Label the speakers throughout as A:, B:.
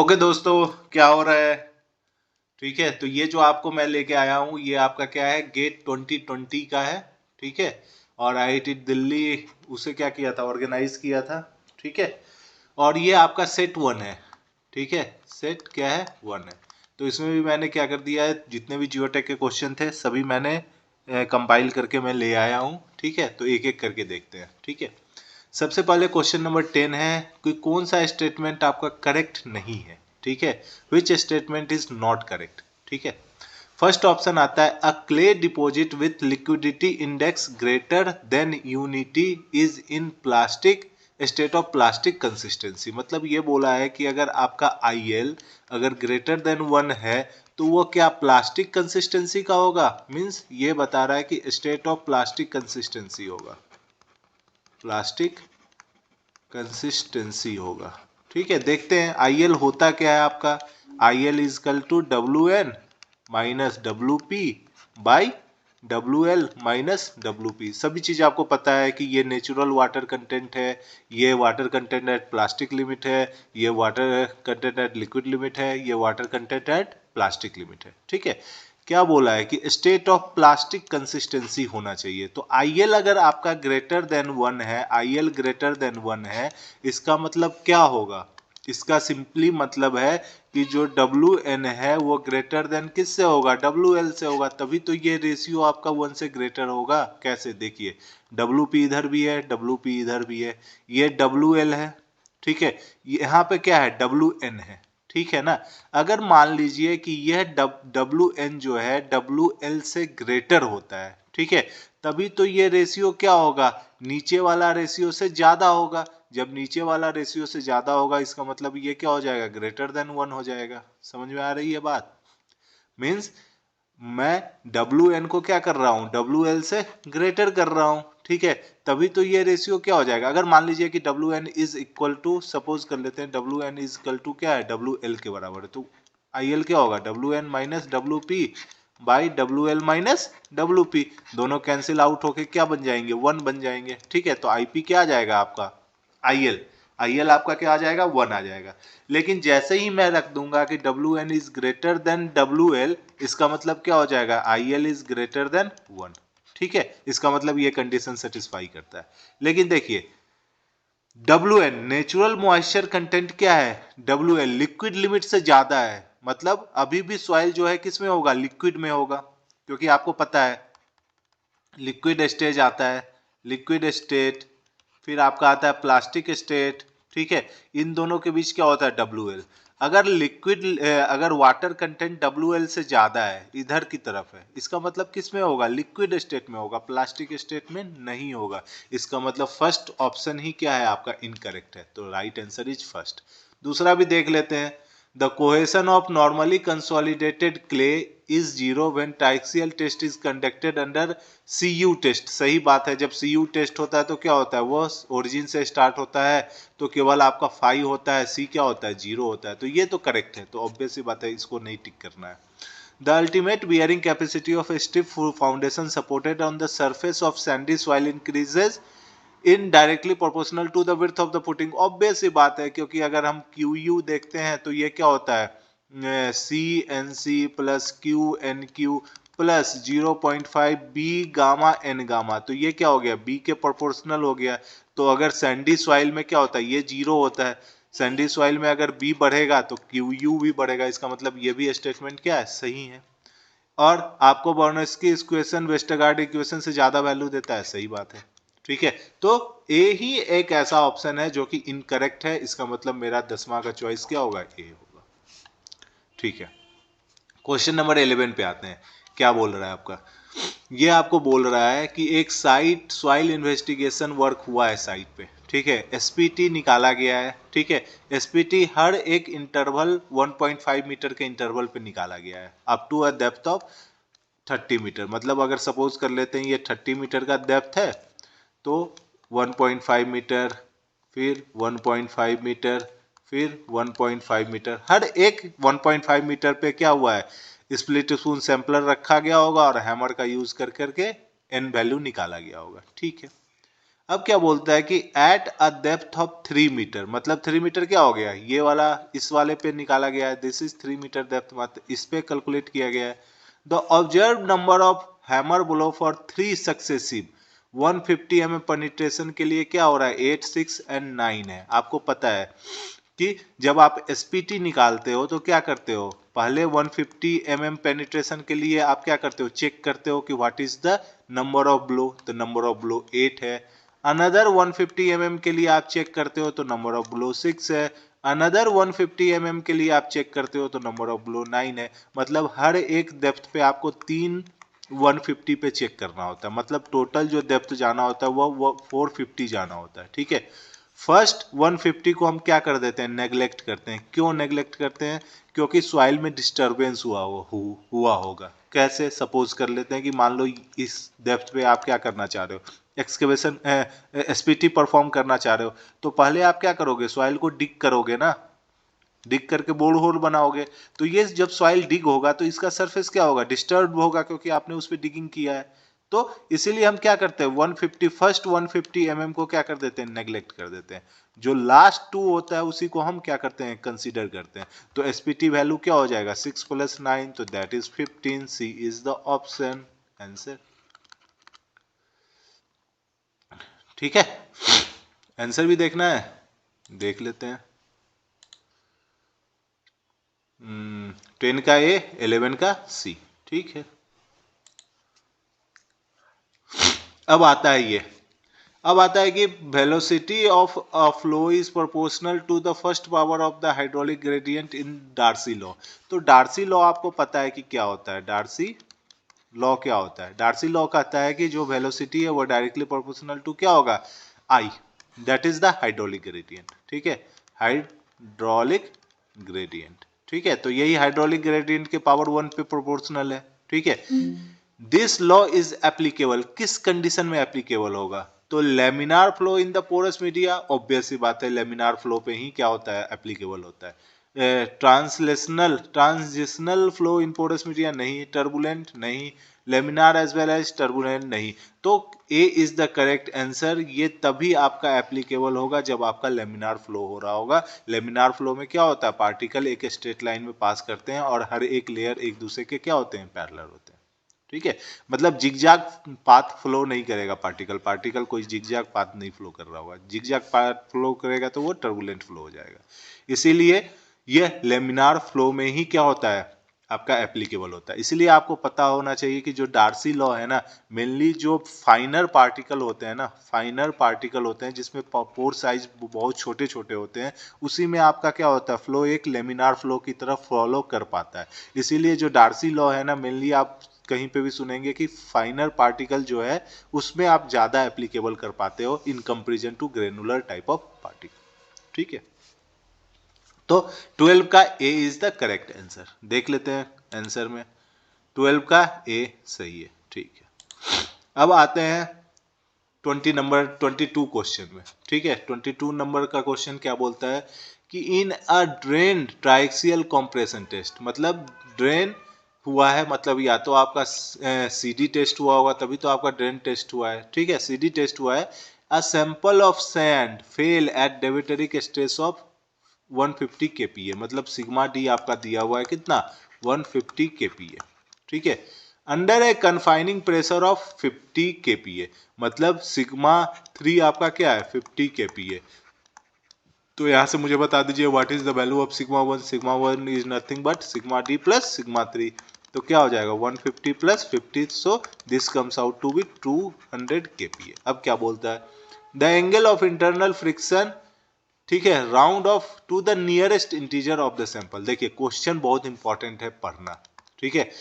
A: Okay दोस्तों, क्या हो रहा है? ठीक है, तो ये जो आपको मैं लेके आया हूँ ये आपका क्या है, गेट 2020 का है। ठीक है, और आईआईटी दिल्ली उसे क्या किया था, ऑर्गेनाइज किया था। ठीक है, और ये आपका सेट 1 है। ठीक है, सेट क्या है, 1 है। तो इसमें भी मैंने क्या कर दिया है, जितने भी जियोटेक के क्वेश्चन थे सभी मैंने कंपाइल करके मैं ले आया हूँ। ठीक है, तो एक एक करके देखते हैं। ठीक है, सबसे पहले क्वेश्चन नंबर 10 है कि कौन सा स्टेटमेंट आपका करेक्ट नहीं है। ठीक है, which statement is not correct. ठीक है, फर्स्ट ऑप्शन आता है a clay deposit with liquidity index greater than unity is in plastic state of plastic consistency. मतलब ये बोला है कि अगर आपका आईएल अगर ग्रेटर देन 1 है तो वो क्या प्लास्टिक कंसिस्टेंसी का होगा। मींस ये बता रहा है कि स्टेट ऑफ प्लास्टिक कंसिस्टेंसी होगा, प्लास्टिक कंसिस्टेंसी होगा। ठीक है, देखते हैं आईएल होता क्या है आपका। IL is equal to W N minus W P by W L minus W P. सभी चीज आपको पता है कि ये नेचुरल वाटर कंटेंट है, ये water content eight plastic limit है, ये water content eight liquid limit है, ये water content eight plastic limit है। ठीक है, क्या बोला है कि स्टेट ऑफ प्लास्टिक कंसिस्टेंसी होना चाहिए। तो आईएल अगर आपका ग्रेटर देन 1 है, आईएल ग्रेटर देन 1 है, इसका मतलब क्या होगा, इसका सिंपली मतलब है कि जो डब्ल्यू एन है वो ग्रेटर देन किससे होगा, डब्ल्यू एल से होगा। तभी तो ये रेशियो आपका 1 से ग्रेटर होगा। कैसे, देखिए डब्ल्यू पी इधर भी है, डब्ल्यू पी इधर भी है, ये डब्ल्यू एल है। ठीक है, यहाँ पे क्या है, डब्ल्यू एन है। ठीक है ना, अगर मान लीजिए कि यह डब्ल्यू एन जो है डब्ल्यू एल से ग्रेटर होता है, ठीक है, तभी तो ये रेशियो क्या होगा, नीचे वाला रेशियो से ज्यादा होगा। जब नीचे वाला रेशियो से ज्यादा होगा इसका मतलब ये क्या हो जाएगा, ग्रेटर देन 1 हो जाएगा। समझ में आ रही है बात। मीन्स मैं डब्ल्यू एन को क्या कर रहा हूं, डब्ल्यू एल से ग्रेटर कर रहा हूं। ठीक है, तभी तो ये रेशियो क्या हो जाएगा। अगर मान लीजिए कि W N is equal to, suppose कर लेते हैं W N is equal to क्या है, डब्ल्यू एल के बराबर है, तो आई एल क्या होगा, W N minus W P by W L minus W P. दोनों कैंसिल आउट होके क्या बन जाएंगे, 1 बन जाएंगे। ठीक है, तो आईपी क्या आ जाएगा आपका, आईएल, आईएल आपका क्या आ जाएगा, 1 आ जाएगा। लेकिन जैसे ही मैं रख दूंगा कि W N is greater than W L, इसका मतलब क्या हो जाएगा, I L is greater than 1। ठीक है, इसका मतलब ये कंडीशन सेटिस्फाई करता है। लेकिन देखिए W N natural moisture content क्या है, डब्ल्यू एल लिक्विड लिमिट से ज्यादा है। मतलब अभी भी सॉइल जो है किस में होगा, लिक्विड में होगा। क्योंकि आपको पता है लिक्विड स्टेज आता है, लिक्विड स्टेट, फिर आपका आता है प्लास्टिक स्टेट। ठीक है, इन दोनों के बीच क्या होता है, डब्ल्यू एल। अगर लिक्विड अगर वाटर कंटेंट डब्ल्यू एल से ज्यादा है, इधर की तरफ है, इसका मतलब किस में होगा, लिक्विड स्टेट में होगा, प्लास्टिक स्टेट में नहीं होगा। इसका मतलब फर्स्ट ऑप्शन ही क्या है आपका, इनकरेक्ट है। तो राइट आंसर इज फर्स्ट। दूसरा भी देख लेते हैं, the cohesion of normally consolidated clay is zero when triaxial test is conducted under CU test. सही बात है, जब सीयू टेस्ट होता है तो क्या होता है, वो ओरिजिन से स्टार्ट होता है तो केवल आपका 5 होता है, सी क्या होता है, 0 होता है। तो ये तो करेक्ट है, तो ऑब्वियस सी बात है, इसको नहीं टिक करना है। The ultimate bearing capacity of a stiff foundation supported on the surface of sandy soil increases indirectly proportional to the width of the footing. Obvious सी बात है, क्योंकि अगर हम क्यू यू देखते हैं तो ये क्या होता है, C N C plus Q N Q plus 0.5 B gamma N gamma. तो ये क्या हो गया, बी के प्रोपोर्शनल हो गया। तो अगर सैंडी सॉइल में क्या होता है, ये 0 होता है। सैंडी सॉइल में अगर बी बढ़ेगा तो क्यू यू भी बढ़ेगा। इसका मतलब ये भी स्टेटमेंट क्या है, सही है। और आपको बर्नौली इक्वेशन वेस्टरगार्ड इक्वेशन से ज्यादा वैल्यू देता है, सही बात है। ठीक है, तो ए ही एक ऐसा ऑप्शन है जो कि इनकरेक्ट है। इसका मतलब मेरा 10वां का चॉइस क्या होगा, ए होगा। ठीक है, क्वेश्चन नंबर 11 पे आते हैं। क्या बोल रहा है आपका, ये आपको बोल रहा है कि एक साइट सॉइल इन्वेस्टिगेशन वर्क हुआ है साइट पे। ठीक है, एसपीटी निकाला गया है। ठीक है, एसपीटी हर एक इंटरवल 1.5 मीटर के इंटरवल पे निकाला गया है up to a depth of 30 meter. मतलब अगर सपोज कर लेते हैं ये 30 मीटर का डेप्थ है तो 1.5 मीटर, फिर 1.5 मीटर, फिर 1.5 मीटर, हर एक 1.5 मीटर पे क्या हुआ है, स्प्लिट स्पून सैंपलर रखा गया होगा और हैमर का यूज कर करके एन वैल्यू निकाला गया होगा। ठीक है, अब क्या बोलता है कि at a depth of 3 meter, मतलब 3 मीटर क्या हो गया, ये वाला इस वाले पे निकाला गया है, दिस इज 3 मीटर डेप्थ, मतलब इस पे कैलकुलेट किया गया है। The observe number of hammer blow for 3 successive 150 mm penetration के लिए क्या हो रहा है, 8, 6 एंड 9 है। आपको पता है कि जब आप एसपीटी निकालते हो तो क्या करते हो, पहले 150 mm पेनिट्रेशन के लिए आप क्या करते हो, चेक करते हो कि what is the number of blow, तो नंबर ऑफ ब्लो 8 है। अनदर 150 mm के लिए आप चेक करते हो तो नंबर ऑफ ब्लो 6 है। अनदर 150 mm के लिए आप चेक करते हो तो नंबर ऑफ ब्लो 9 है। मतलब हर एक डेप्थ पे आपको 3 150 पे चेक करना होता है, मतलब टोटल जो डेप्थ जाना होता है वो 450 जाना होता है। ठीक है, फर्स्ट 150 को हम क्या कर देते हैं, नेग्लेक्ट करते हैं। क्यों नेग्लेक्ट करते हैं, क्योंकि सॉइल में डिस्टरबेंस हुआ होगा। कैसे, सपोज कर लेते हैं कि मान लो इस डेप्थ पे आप क्या करना चाह रहे हो, एक्सकेवेशन एसपीटी परफॉर्म करना चाह रहे हो, तो पहले आप क्या करोगे, सॉइल को डिग करोगे ना, डिग करके बोर होल बनाओगे। तो ये जब सॉइल डिग होगा तो इसका सरफेस क्या होगा, डिस्टर्ब होगा, क्योंकि आपने उस पर डिगिंग किया है। तो इसीलिए हम क्या करते हैं, 150 फर्स्ट 150 mm को क्या कर देते हैं, नेग्लेक्ट कर देते हैं। जो लास्ट 2 होता है उसी को हम क्या करते हैं, कंसीडर करते हैं। तो एसपीटी वैल्यू क्या हो जाएगा, 6 + 9, तो that is 15। C is the option answer. ठीक है, आंसर भी देखना है, देख लेते हैं। 10 का ए, 11 का सी। ठीक है, अब आता है ये, अब आता है कि velocity of a flow is proportional to the first power of the hydraulic gradient in Darcy law. तो डार्सी लॉ आपको पता है कि क्या होता है, डार्सी लॉ क्या होता है, डार्सी लॉ कहता है कि जो वेलोसिटी है वो डायरेक्टली प्रोपोर्शनल टू क्या होगा, i, that is the hydraulic gradient. ठीक है, हाइड्रोलिक ग्रेडियंट। ठीक है, तो यही हाइड्रोलिक ग्रेडियंट के पावर 1 पे प्रोपोर्शनल है। ठीक है, दिस लॉ इज एप्लीकेबल, किस कंडीशन में एप्लीकेबल होगा, तो laminar flow in the porous media, obvious सी बात है लेमिनार फ्लो पे ही क्या होता है, एप्लीकेबल होता है। Transitional flow in porous media नहीं, टर्बुलेंट नहीं, laminar as well as turbulent नहीं। तो A is the correct answer. ये तभी आपका एप्लीकेबल होगा जब आपका लेमिनार फ्लो हो रहा होगा। लेमिनार फ्लो में क्या होता है, पार्टिकल एक स्ट्रेट लाइन में पास करते हैं और हर एक लेयर एक दूसरे के क्या होते हैं, पैरेलल होते हैं। ठीक है, मतलब जिगजैग पाथ फ्लो नहीं करेगा पार्टिकल, पार्टिकल कोई जिगजैग पाथ नहीं फ्लो कर रहा होगा, जिगजैग पाथ फ्लो करेगा तो वो टर्बुलेंट फ्लो हो जाएगा। इसीलिए ये लेमिनार फ्लो में ही क्या होता है, आपका एप्लीकेबल होता है। इसलिए आपको पता होना चाहिए कि जो डार्सी लॉ है ना, मेनली जो फाइनर पार्टिकल होते हैं ना, फाइनर पार्टिकल होते हैं जिसमें पोर साइज बहुत छोटे छोटे होते हैं, उसी में आपका क्या होता है, फ्लो एक लेमिनार फ्लो की तरफ फॉलो कर पाता है। इसीलिए जो डार्सी लॉ है ना, मेनली आप कहीं पे भी सुनेंगे कि फाइनर पार्टिकल जो है उसमें आप ज्यादा एप्लीकेबल कर पाते हो in comparison to granular type of particle. ठीक है, तो 12 का A is the correct answer. देख लेते हैं आंसर में, 12 का ए सही है। ठीक है, अब आते हैं 22 क्वेश्चन में। ठीक है, 22 नंबर का क्वेश्चन क्या बोलता है कि इन अ ड्रेन ट्राइक्सियल कंप्रेशन टेस्ट, मतलब ड्रेन हुआ है, मतलब या तो आपका सीडी टेस्ट हुआ होगा तभी तो आपका ड्रेन टेस्ट हुआ है। ठीक है, सीडी टेस्ट हुआ है, a sample of sand fail at deviatoric stress of 150 kPa, मतलब सिग्मा डी आपका दिया हुआ है कितना, 150 kPa। ठीक है, under a confining pressure of 50 kPa, मतलब सिग्मा 3 आपका क्या है, 50 kPa। तो यहां से मुझे बता दीजिए what is the value of sigma 1। Sigma 1 is nothing but sigma D plus sigma 3, तो क्या हो जाएगा 150 + 50, so this comes out to be 200 kPa। अब क्या बोलता है, the angle of internal friction, ठीक है, round off to the nearest integer of the sample. देखिए क्वेश्चन बहुत इंपॉर्टेंट है, पढ़ना। ठीक है,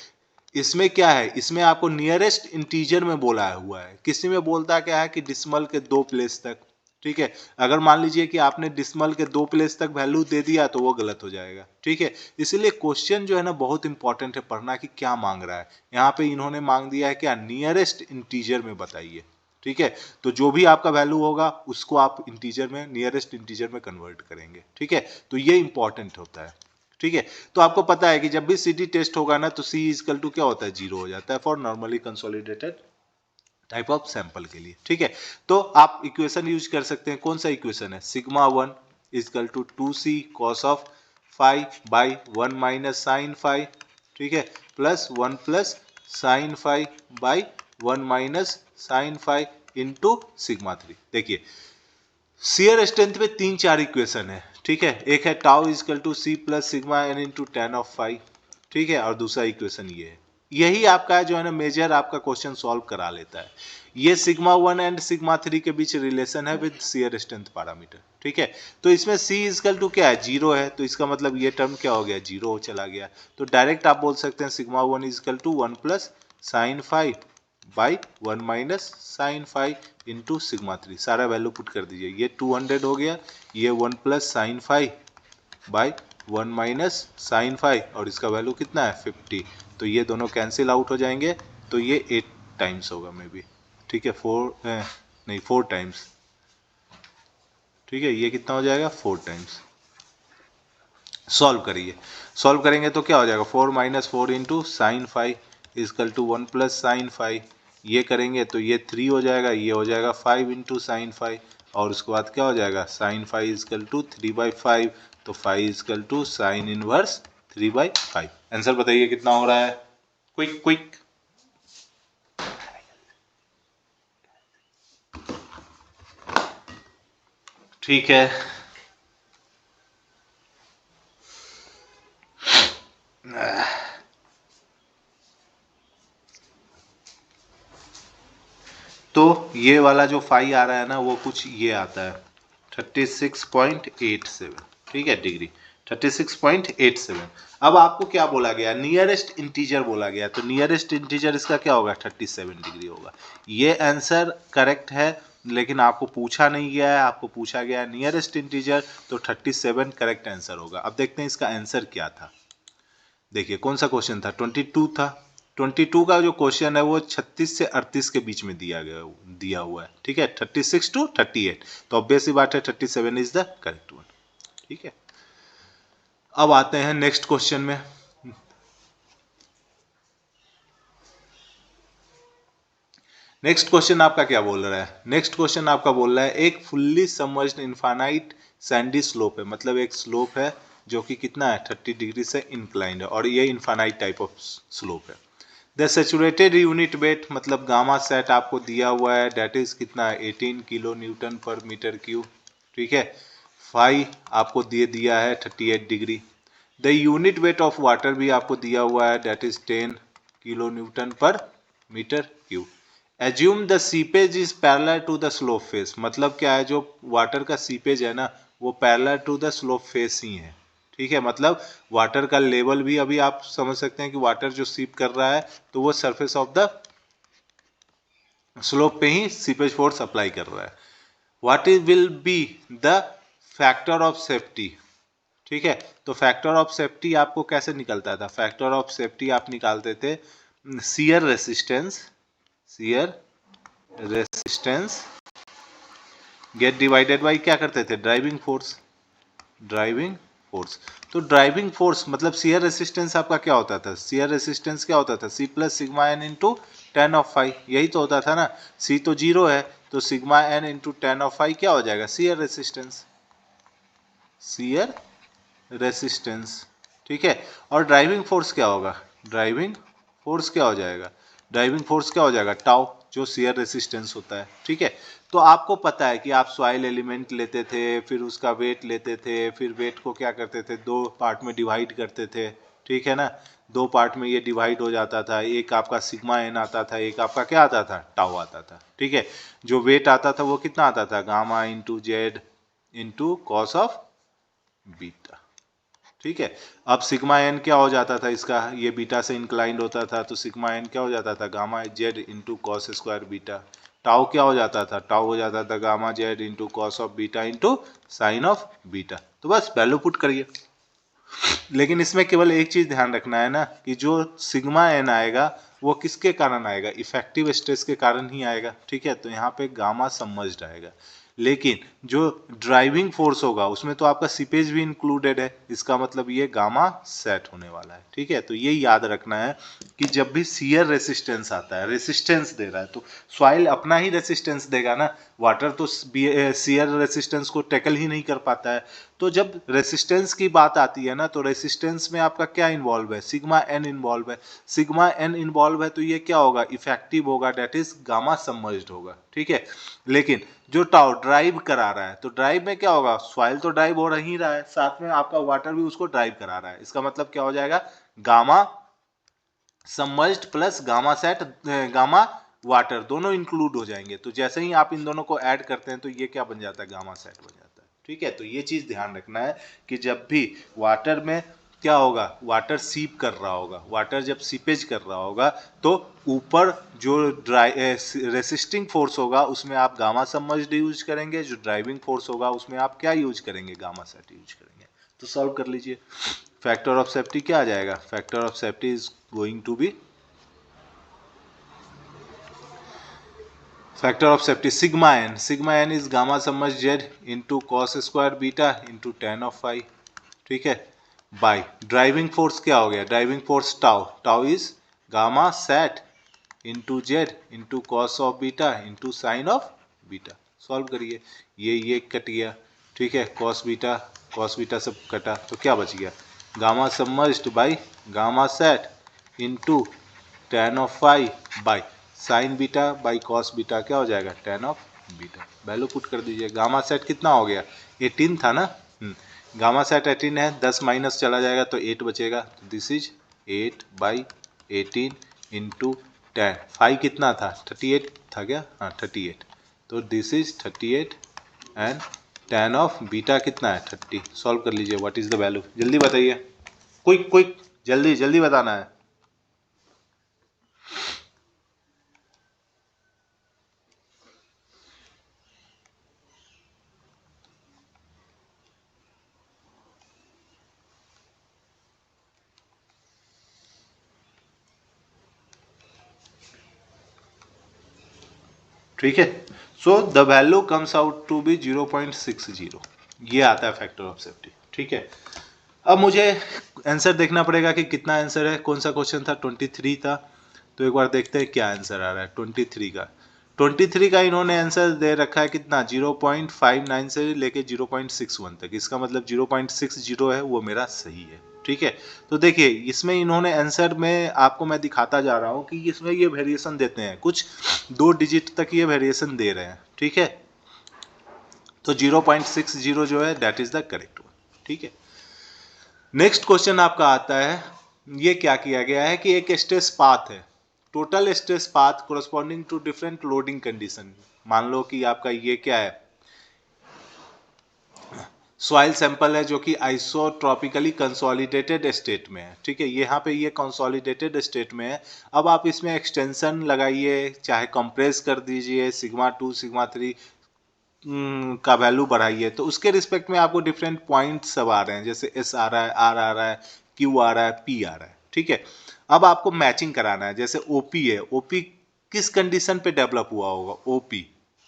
A: इसमें क्या है, इसमें आपको नियरेस्ट इंटीजर में बोला हुआ है, किसी में बोलता क्या है कि डिसमल के 2 प्लेस तक। ठीक है, अगर मान लीजिए कि आपने डिसमल के 2 प्लेस तक वैल्यू दे दिया तो वो गलत हो जाएगा। ठीक है, इसलिए क्वेश्चन जो है ना बहुत इंपॉर्टेंट है, पढ़ना कि क्या मांग रहा है। यहाँ पे इन्होंने मांग दिया है क्या, नियरेस्ट इंटीजर में बताइए। ठीक है, तो जो भी आपका वैल्यू होगा उसको आप इंटीजर में, नियरेस्ट इंटीजर में कन्वर्ट करेंगे। ठीक है, तो ये इंपॉर्टेंट होता है। ठीक है, तो आपको पता है कि जब भी सीडी टेस्ट होगा ना तो सी इजकल टू क्या होता है, 0 हो जाता है for normally consolidated type of sample के लिए, ठीक है। तो आप इक्वेशन यूज कर सकते हैं, कौन सा इक्वेशन है, sigma 1 is equal to 2c cos of phi by 1 minus sine phi, ठीक है, plus 1 plus sine phi by 1 minus sine phi into sigma 3। देखिए शियर स्ट्रेंथ में 3-4 इक्वेशन है, ठीक है। एक है tau is equal to C plus sigma N into tan of phi, ठीक है, और दूसरा इक्वेशन ये है। यही आपका जो है ना मेजर आपका क्वेश्चन सॉल्व करा लेता है। ये सिग्मा 1 एंड सिग्मा 3 के बीच रिलेशन है विद शियर स्ट्रेंथ पैरामीटर, ठीक है। तो इसमें सी इजकल टू क्या है, 0 है, तो इसका मतलब ये टर्म क्या हो गया, 0 चला गया। तो डायरेक्ट आप बोल सकते हैं sigma 1 is equal to 1 plus sine phi by 1 minus sine phi into sigma 3। सारा वैल्यू पुट कर दीजिए, ये 200 हो गया, ये 1 plus sine phi by 1 minus sine phi और इसका वैल्यू कितना है 50। तो ये दोनों कैंसिल आउट हो जाएंगे, तो ये 8 टाइम्स होगा मे बी, ठीक है, 4 टाइम्स, ठीक है, ये कितना हो जाएगा 4 टाइम्स। सॉल्व करिए, सॉल्व करेंगे तो क्या हो जाएगा 4 minus 4 into sine phi is equal to 1 plus sine phi, ये करेंगे तो ये 3 हो जाएगा, ये हो जाएगा 5 इंटू साइन फाई, और उसके बाद क्या हो जाएगा साइन फाई इजकल टू 3/5, तो phi is equal to sine inverse 3/5। Answer बताइए कितना हो रहा है, क्विक क्विक। ठीक है, तो ये वाला जो फाई आ रहा है ना वो कुछ ये आता है 36.87, ठीक है, डिग्री 36.87। अब आपको क्या बोला गया, नियरेस्ट इंटीजर बोला गया, तो नियरेस्ट इंटीजर इसका क्या होगा 37 डिग्री होगा। ये आंसर करेक्ट है, लेकिन आपको पूछा नहीं गया है, आपको पूछा गया है नियरेस्ट इंटीजर, तो 37 करेक्ट आंसर होगा। अब देखते हैं इसका आंसर क्या था। देखिए कौन सा क्वेश्चन था, 22 था। 22 का जो क्वेश्चन है वो 36 से 38 के बीच में दिया हुआ है, ठीक है, 36 to 38, तो ऑब्वियस सी बात है 37 इज द करेक्ट वन, ठीक है। अब आते हैं नेक्स्ट क्वेश्चन में। नेक्स्ट क्वेश्चन आपका क्या बोल रहा है, नेक्स्ट क्वेश्चन आपका बोल रहा है एक fully submerged infinite Sandy slope है, मतलब एक स्लोप है जो कि कितना है 30 डिग्री से इंक्लाइंड है, और ये इनफाइनाइट टाइप ऑफ स्लोप है। द सैचुरेटेड यूनिट वेट, मतलब गामा सेट आपको दिया हुआ है, डेट इज कितना है 18 kilo newton per meter cube, ठीक है। फाई आपको दिया है 38 degree. The unit weight of water भी आपको दिया हुआ है, that is 10 kilo newton per meter cube. Assume the seepage is parallel to the slope face, मतलब क्या है, जो वाटर का सीपेज है ना वो parallel to the slope face ही है, ठीक है। मतलब वाटर का लेवल भी अभी आप समझ सकते हैं कि वाटर जो सीप कर रहा है तो वो सरफेस ऑफ द स्लोप पे ही सीपेज फोर्स अप्लाई कर रहा है। What is will be the factor of safety, ठीक है। तो फैक्टर ऑफ सेफ्टी आपको कैसे निकलता था, फैक्टर ऑफ सेफ्टी आप निकालते थे shear resistance get divided by क्या करते थे ड्राइविंग फोर्स। तो ड्राइविंग फोर्स मतलब शियर रेसिस्टेंस आपका क्या होता था, शियर रेसिस्टेंस क्या होता था C plus sigma N into tan of phi, यही तो होता था ना। सी तो 0 है, तो sigma N into tan of phi क्या हो जाएगा शियर रेसिस्टेंस, ठीक है। और ड्राइविंग फोर्स क्या होगा, ड्राइविंग फोर्स क्या हो जाएगा टाउ, जो शियर रेसिस्टेंस होता है, ठीक है। तो आपको पता है कि आप सॉइल एलिमेंट लेते थे, फिर उसका वेट लेते थे, फिर वेट को क्या करते थे 2 पार्ट में डिवाइड करते थे, ठीक है ना। 2 पार्ट में ये डिवाइड हो जाता था, एक आपका सिग्मा एन आता था, एक आपका क्या आता था टाउ आता था, ठीक है। जो वेट आता था वो कितना आता था gamma into Z into cos of beta, ठीक है। अब सिग्मा एन क्या हो जाता था इसका, ये बीटा से इंक्लाइंड होता था, तो सिग्मा एन क्या हो जाता था gamma Z into cos square beta. Tau क्या हो जाता था, टाउ हो जाता था gamma Z into cos of beta into sine of beta. तो बस वैल्यू पुट करिए। लेकिन इसमें केवल एक चीज ध्यान रखना है ना कि जो सिग्मा एन आएगा वो किसके कारण आएगा, इफेक्टिव स्ट्रेस के कारण ही आएगा, ठीक है। तो यहाँ पे गामा सबमर्ज्ड आएगा, लेकिन जो ड्राइविंग फोर्स होगा उसमें तो आपका सीपेज भी इंक्लूडेड है, इसका मतलब ये गामा सेट होने वाला है। ठीक है, तो ये याद रखना है कि जब भी शियर रेसिस्टेंस आता है, रेसिस्टेंस दे रहा है, तो सॉइल अपना ही रेसिस्टेंस देगा ना, वाटर तो शियर रेसिस्टेंस को टैकल ही नहीं कर पाता है। तो जब रेसिस्टेंस की बात आती है ना, तो रेसिस्टेंस में आपका क्या इन्वॉल्व है, सिग्मा एन इन्वॉल्व है। सिग्मा एन इन्वॉल्व है तो ये क्या होगा, इफेक्टिव होगा, डेट इज गामा सबमर्ज्ड होगा। ठीक है, लेकिन जो टाउ ड्राइव करा रहा है, तो ड्राइव में क्या होगा, सॉइल तो ड्राइव हो रही रहा है, साथ में आपका वाटर भी उसको ड्राइव करा रहा है। इसका मतलब क्या हो जाएगा, gamma submerged plus gamma sat, gamma water दोनों इंक्लूड हो जाएंगे। तो जैसे ही आप इन दोनों को ऐड करते हैं तो ये क्या बन जाता है, गामा सेट बन जाता है। ठीक है, तो ये चीज ध्यान रखना है कि जब भी वाटर में क्या होगा, वाटर सीप कर रहा होगा, वाटर जब सीपेज कर रहा होगा तो ऊपर जो रेसिस्टिंग फोर्स होगा उसमें आप गामा सबमर्ज्ड यूज करेंगे, जो ड्राइविंग फोर्स होगा उसमें आप क्या यूज करेंगे, गामा सेट यूज करेंगे। तो सॉल्व कर लीजिए। फैक्टर ऑफ सेफ्टी क्या आ जाएगा, factor of safety is going to be factor of safety sigma N, sigma N is gamma submerge Z into cos square beta into tan of phi. ठीक है, by driving force क्या हो गया, driving force tau, tau is gamma sat into Z into cos of beta into sine of beta. Solve करिए, ये cut गया। ठीक है, कॉस बीटा सब कटा, तो क्या बच गया, gamma submerged by gamma sat into tan of phi by sine beta by cos beta, क्या हो जाएगा, ten of beta. Value put कर दीजिए, गामा सेट कितना हो गया, 18 था ना, गामा सेट 18 है, 10 माइनस चला जाएगा तो 8 बचेगा, तो दिस इज 8 बाई 18 इंटू 10, 5 कितना था, 38 था क्या, हाँ 38, तो this is 38 and ten of beta कितना है 30। सॉल्व कर लीजिए, व्हाट इज द वैल्यू, जल्दी बताइए, क्विक क्विक, जल्दी जल्दी बताना है। ठीक है, so the value comes out to be 0.60, ये आता है फैक्टर ऑफ सेफ्टी। ठीक है, अब मुझे आंसर देखना पड़ेगा कि कितना आंसर है, कौन सा क्वेश्चन था, 23 था, तो एक बार देखते हैं क्या आंसर आ रहा है 23 का। 23 का इन्होंने आंसर दे रखा है कितना, 0.59 से लेके 0.61 तक, इसका मतलब 0.60 है वो मेरा सही है। ठीक है, तो देखिए इसमें इन्होंने आंसर में आपको मैं दिखाता जा रहा हूँ कि इसमें ये वेरिएशन देते हैं, कुछ 2 डिजिट तक ये वेरिएशन दे रहे हैं। ठीक है, तो 0.60 जो है that is the correct one. ठीक है, नेक्स्ट क्वेश्चन आपका आता है, ये क्या किया गया है कि एक स्ट्रेस पाथ है, total stress path corresponding to different loading condition. मान लो कि आपका ये क्या है, सॉइल सैंपल है जो कि आइसोट्रॉपिकली कंसोलिडेटेड स्टेट में है। ठीक है, यहाँ पे ये कंसोलिडेटेड स्टेट में है। अब आप इसमें एक्सटेंशन लगाइए, चाहे कंप्रेस कर दीजिए, सिग्मा 2 सिग्मा 3 का वैल्यू बढ़ाइए, तो उसके रिस्पेक्ट में आपको डिफरेंट पॉइंट्स सब आ रहे हैं, जैसे एस आ रहा है, आर आ रहा है, क्यू आ रहा है, पी आ रहा है। ठीक है, अब आपको मैचिंग कराना है, जैसे ओपी है, ओपी किस कंडीशन पे डेवलप हुआ होगा, ओपी।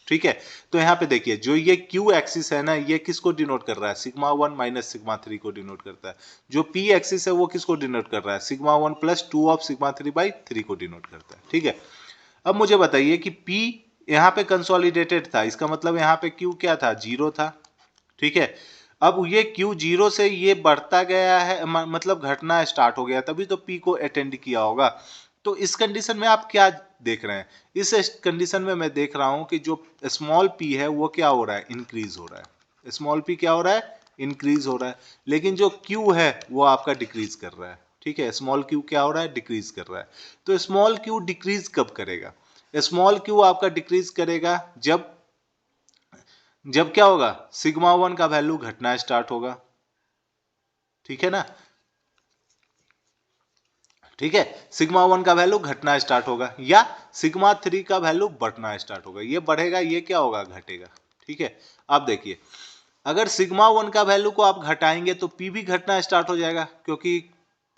A: ठीक है, तो यहाँ पे देखिए जो ये क्यू एक्सिस है ना, ये किसको डिनोट कर रहा है, सिग्मा 1 माइनस सिग्मा 3 को डिनोट करता है। जो पी एक्सिस है वो किसको डिनोट कर रहा है, sigma 1 plus 2 of sigma 3 by 3 को डिनोट करता है। ठीक है, अब मुझे बताइए कि P यहाँ पे कंसोलिडेटेड था, इसका मतलब यहाँ पे Q क्या था, 0 था। ठीक है, अब ये Q 0 से ये बढ़ता गया है, मतलब घटना स्टार्ट हो गया, तभी तो P को अटेंड किया होगा। तो इस कंडीशन में आप क्या देख रहे हैं, इस कंडीशन में मैं देख रहा हूं कि जो स्मॉल p है वो क्या हो रहा है, इंक्रीज हो रहा है। स्मॉल p क्या हो रहा है, इंक्रीज हो रहा है, लेकिन जो q है वो आपका डिक्रीज कर रहा है। ठीक है, स्मॉल q क्या हो रहा है, डिक्रीज कर रहा है। तो स्मॉल q डिक्रीज कब करेगा, स्मॉल q आपका डिक्रीज करेगा जब जब क्या होगा, सिग्मा 1 का वैल्यू घटना स्टार्ट होगा। ठीक है ना, ठीक है, सिग्मा 1 का वैल्यू घटना स्टार्ट होगा, या सिग्मा 3 का वैल्यू बढ़ना स्टार्ट होगा। ये बढ़ेगा, ये क्या होगा, घटेगा। ठीक है, अब देखिए अगर सिग्मा 1 का वैल्यू को आप घटाएंगे तो पी भी घटना स्टार्ट हो जाएगा, क्योंकि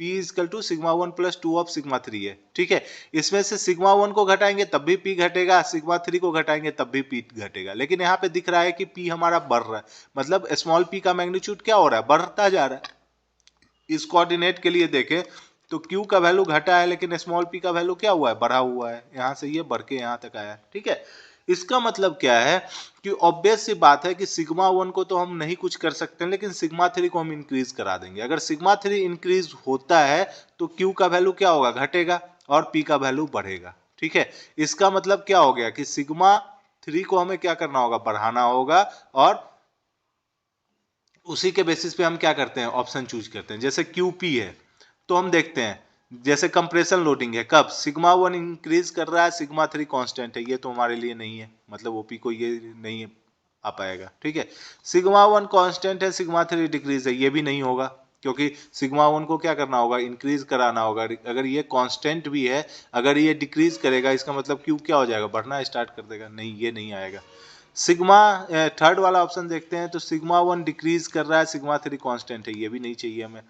A: P is equal to sigma 1 plus 2 of sigma 3 है, ठीक है। इसमें से सिग्मा 1 को घटाएंगे तब भी P घटेगा, सिग्मा 3 को घटाएंगे तब भी P घटेगा, लेकिन यहाँ पे दिख रहा है कि P हमारा बढ़ रहा है, मतलब स्मॉल p का मैग्नीट्यूड क्या हो रहा है, बढ़ता जा रहा है। इस कोऑर्डिनेट के लिए देखें तो Q का वैल्यू घटा है लेकिन स्मॉल p का वैल्यू क्या हुआ है, बढ़ा हुआ है, यहाँ से ये बढ़ के यहाँ तक आया है, ठीक है। इसका मतलब क्या है कि ऑब्वियस सी बात है कि सिग्मा 1 को तो हम नहीं कुछ कर सकते, लेकिन सिग्मा 3 को हम इंक्रीज करा देंगे। अगर सिग्मा 3 इंक्रीज होता है तो Q का वैल्यू क्या होगा, घटेगा, और P का वैल्यू बढ़ेगा, ठीक है। इसका मतलब क्या हो गया कि सिग्मा 3 को हमें क्या करना होगा, बढ़ाना होगा, और उसी के बेसिस पे हम क्या करते हैं, ऑप्शन चूज करते हैं। जैसे QP है तो हम देखते हैं, जैसे कंप्रेशन लोडिंग है, कब सिग्मा 1 इंक्रीज कर रहा है, सिग्मा 3 कांस्टेंट है, ये तो हमारे लिए नहीं है, मतलब ओपी को ये नहीं आ पाएगा, ठीक है। सिग्मा 1 कांस्टेंट है, सिग्मा 3 डिक्रीज है, ये भी नहीं होगा, क्योंकि सिग्मा 1 को क्या करना होगा, इंक्रीज कराना होगा। अगर ये कांस्टेंट भी है, अगर ये डिक्रीज करेगा इसका मतलब क्यू क्या हो जाएगा, बढ़ना स्टार्ट कर देगा, नहीं ये नहीं आएगा। सिग्मा थर्ड वाला ऑप्शन देखते हैं तो सिग्मा 1 डिक्रीज कर रहा है, सिग्मा 3 कांस्टेंट है, ये भी नहीं चाहिए हमें।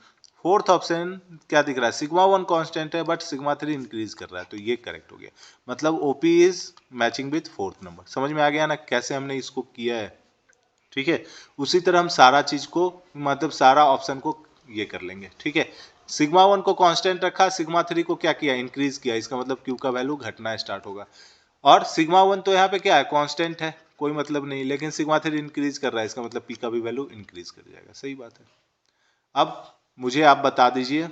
A: फोर्थ ऑप्शन क्या दिख रहा है, सिग्मा 1 कांस्टेंट है बट सिग्मा 3 इंक्रीज कर रहा है, तो ये करेक्ट हो गया। मतलब OP is matching with fourth number. समझ में आ गया ना कैसे हमने इसको किया है, ठीक है। उसी तरह हम सारा चीज को, मतलब सारा ऑप्शन को ये कर लेंगे, ठीक है। सिग्मा 1 को कांस्टेंट रखा, सिग्मा 3 को क्या किया, इंक्रीज किया, इसका मतलब क्यू का वैल्यू घटना स्टार्ट होगा। और सिग्मा 1 तो यहाँ पे क्या है, कांस्टेंट है, कोई मतलब नहीं, लेकिन सिग्मा 3 इंक्रीज कर रहा है, इसका मतलब पी का भी वैल्यू इंक्रीज कर जाएगा, सही बात है। अब मुझे आप बता दीजिए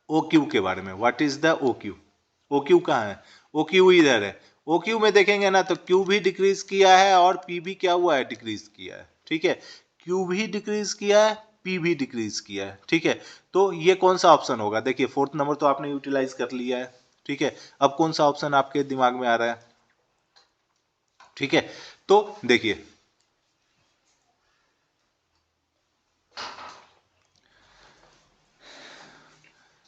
A: ओ क्यू के बारे में, what is the O Q. O Q कहाँ है, ओ क्यू इधर है। ओ क्यू में देखेंगे ना तो क्यू भी डिक्रीज किया है और पी भी क्या हुआ है, डिक्रीज किया है, ठीक है। क्यू भी डिक्रीज किया है, पी भी डिक्रीज किया है, ठीक है। तो ये कौन सा ऑप्शन होगा, देखिए फोर्थ नंबर तो आपने यूटिलाइज कर लिया है, ठीक है। अब कौन सा ऑप्शन आपके दिमाग में आ रहा है, ठीक है। तो देखिए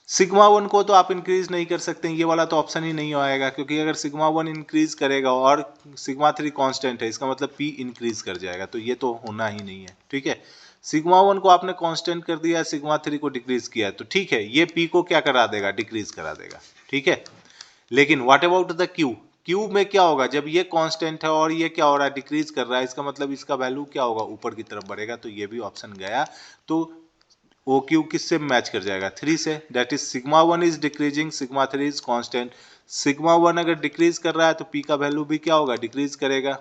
A: सिग्मा 1 को तो आप इंक्रीज नहीं कर सकते, ये वाला तो ऑप्शन ही नहीं आएगा, क्योंकि अगर सिग्मा 1 इंक्रीज करेगा और सिग्मा 3 कांस्टेंट है, इसका मतलब पी इंक्रीज कर जाएगा, तो ये तो होना ही नहीं है, ठीक है। सिग्मा 1 को आपने कांस्टेंट कर दिया, सिग्मा 3 को डिक्रीज किया, तो ठीक है, ये पी को क्या करा देगा, डिक्रीज करा देगा, ठीक है। लेकिन what about the Q, Q में क्या होगा, जब ये कांस्टेंट है और ये क्या हो रहा है, डिक्रीज कर रहा है, इसका मतलब इसका वैल्यू क्या होगा, ऊपर की तरफ बढ़ेगा, तो ये भी ऑप्शन गया। तो ओ क्यू किससे मैच कर जाएगा, 3 से, that is sigma 1 is decreasing, sigma 3 is constant. Sigma 1 अगर डिक्रीज कर रहा है तो पी का वैल्यू भी क्या होगा, डिक्रीज करेगा,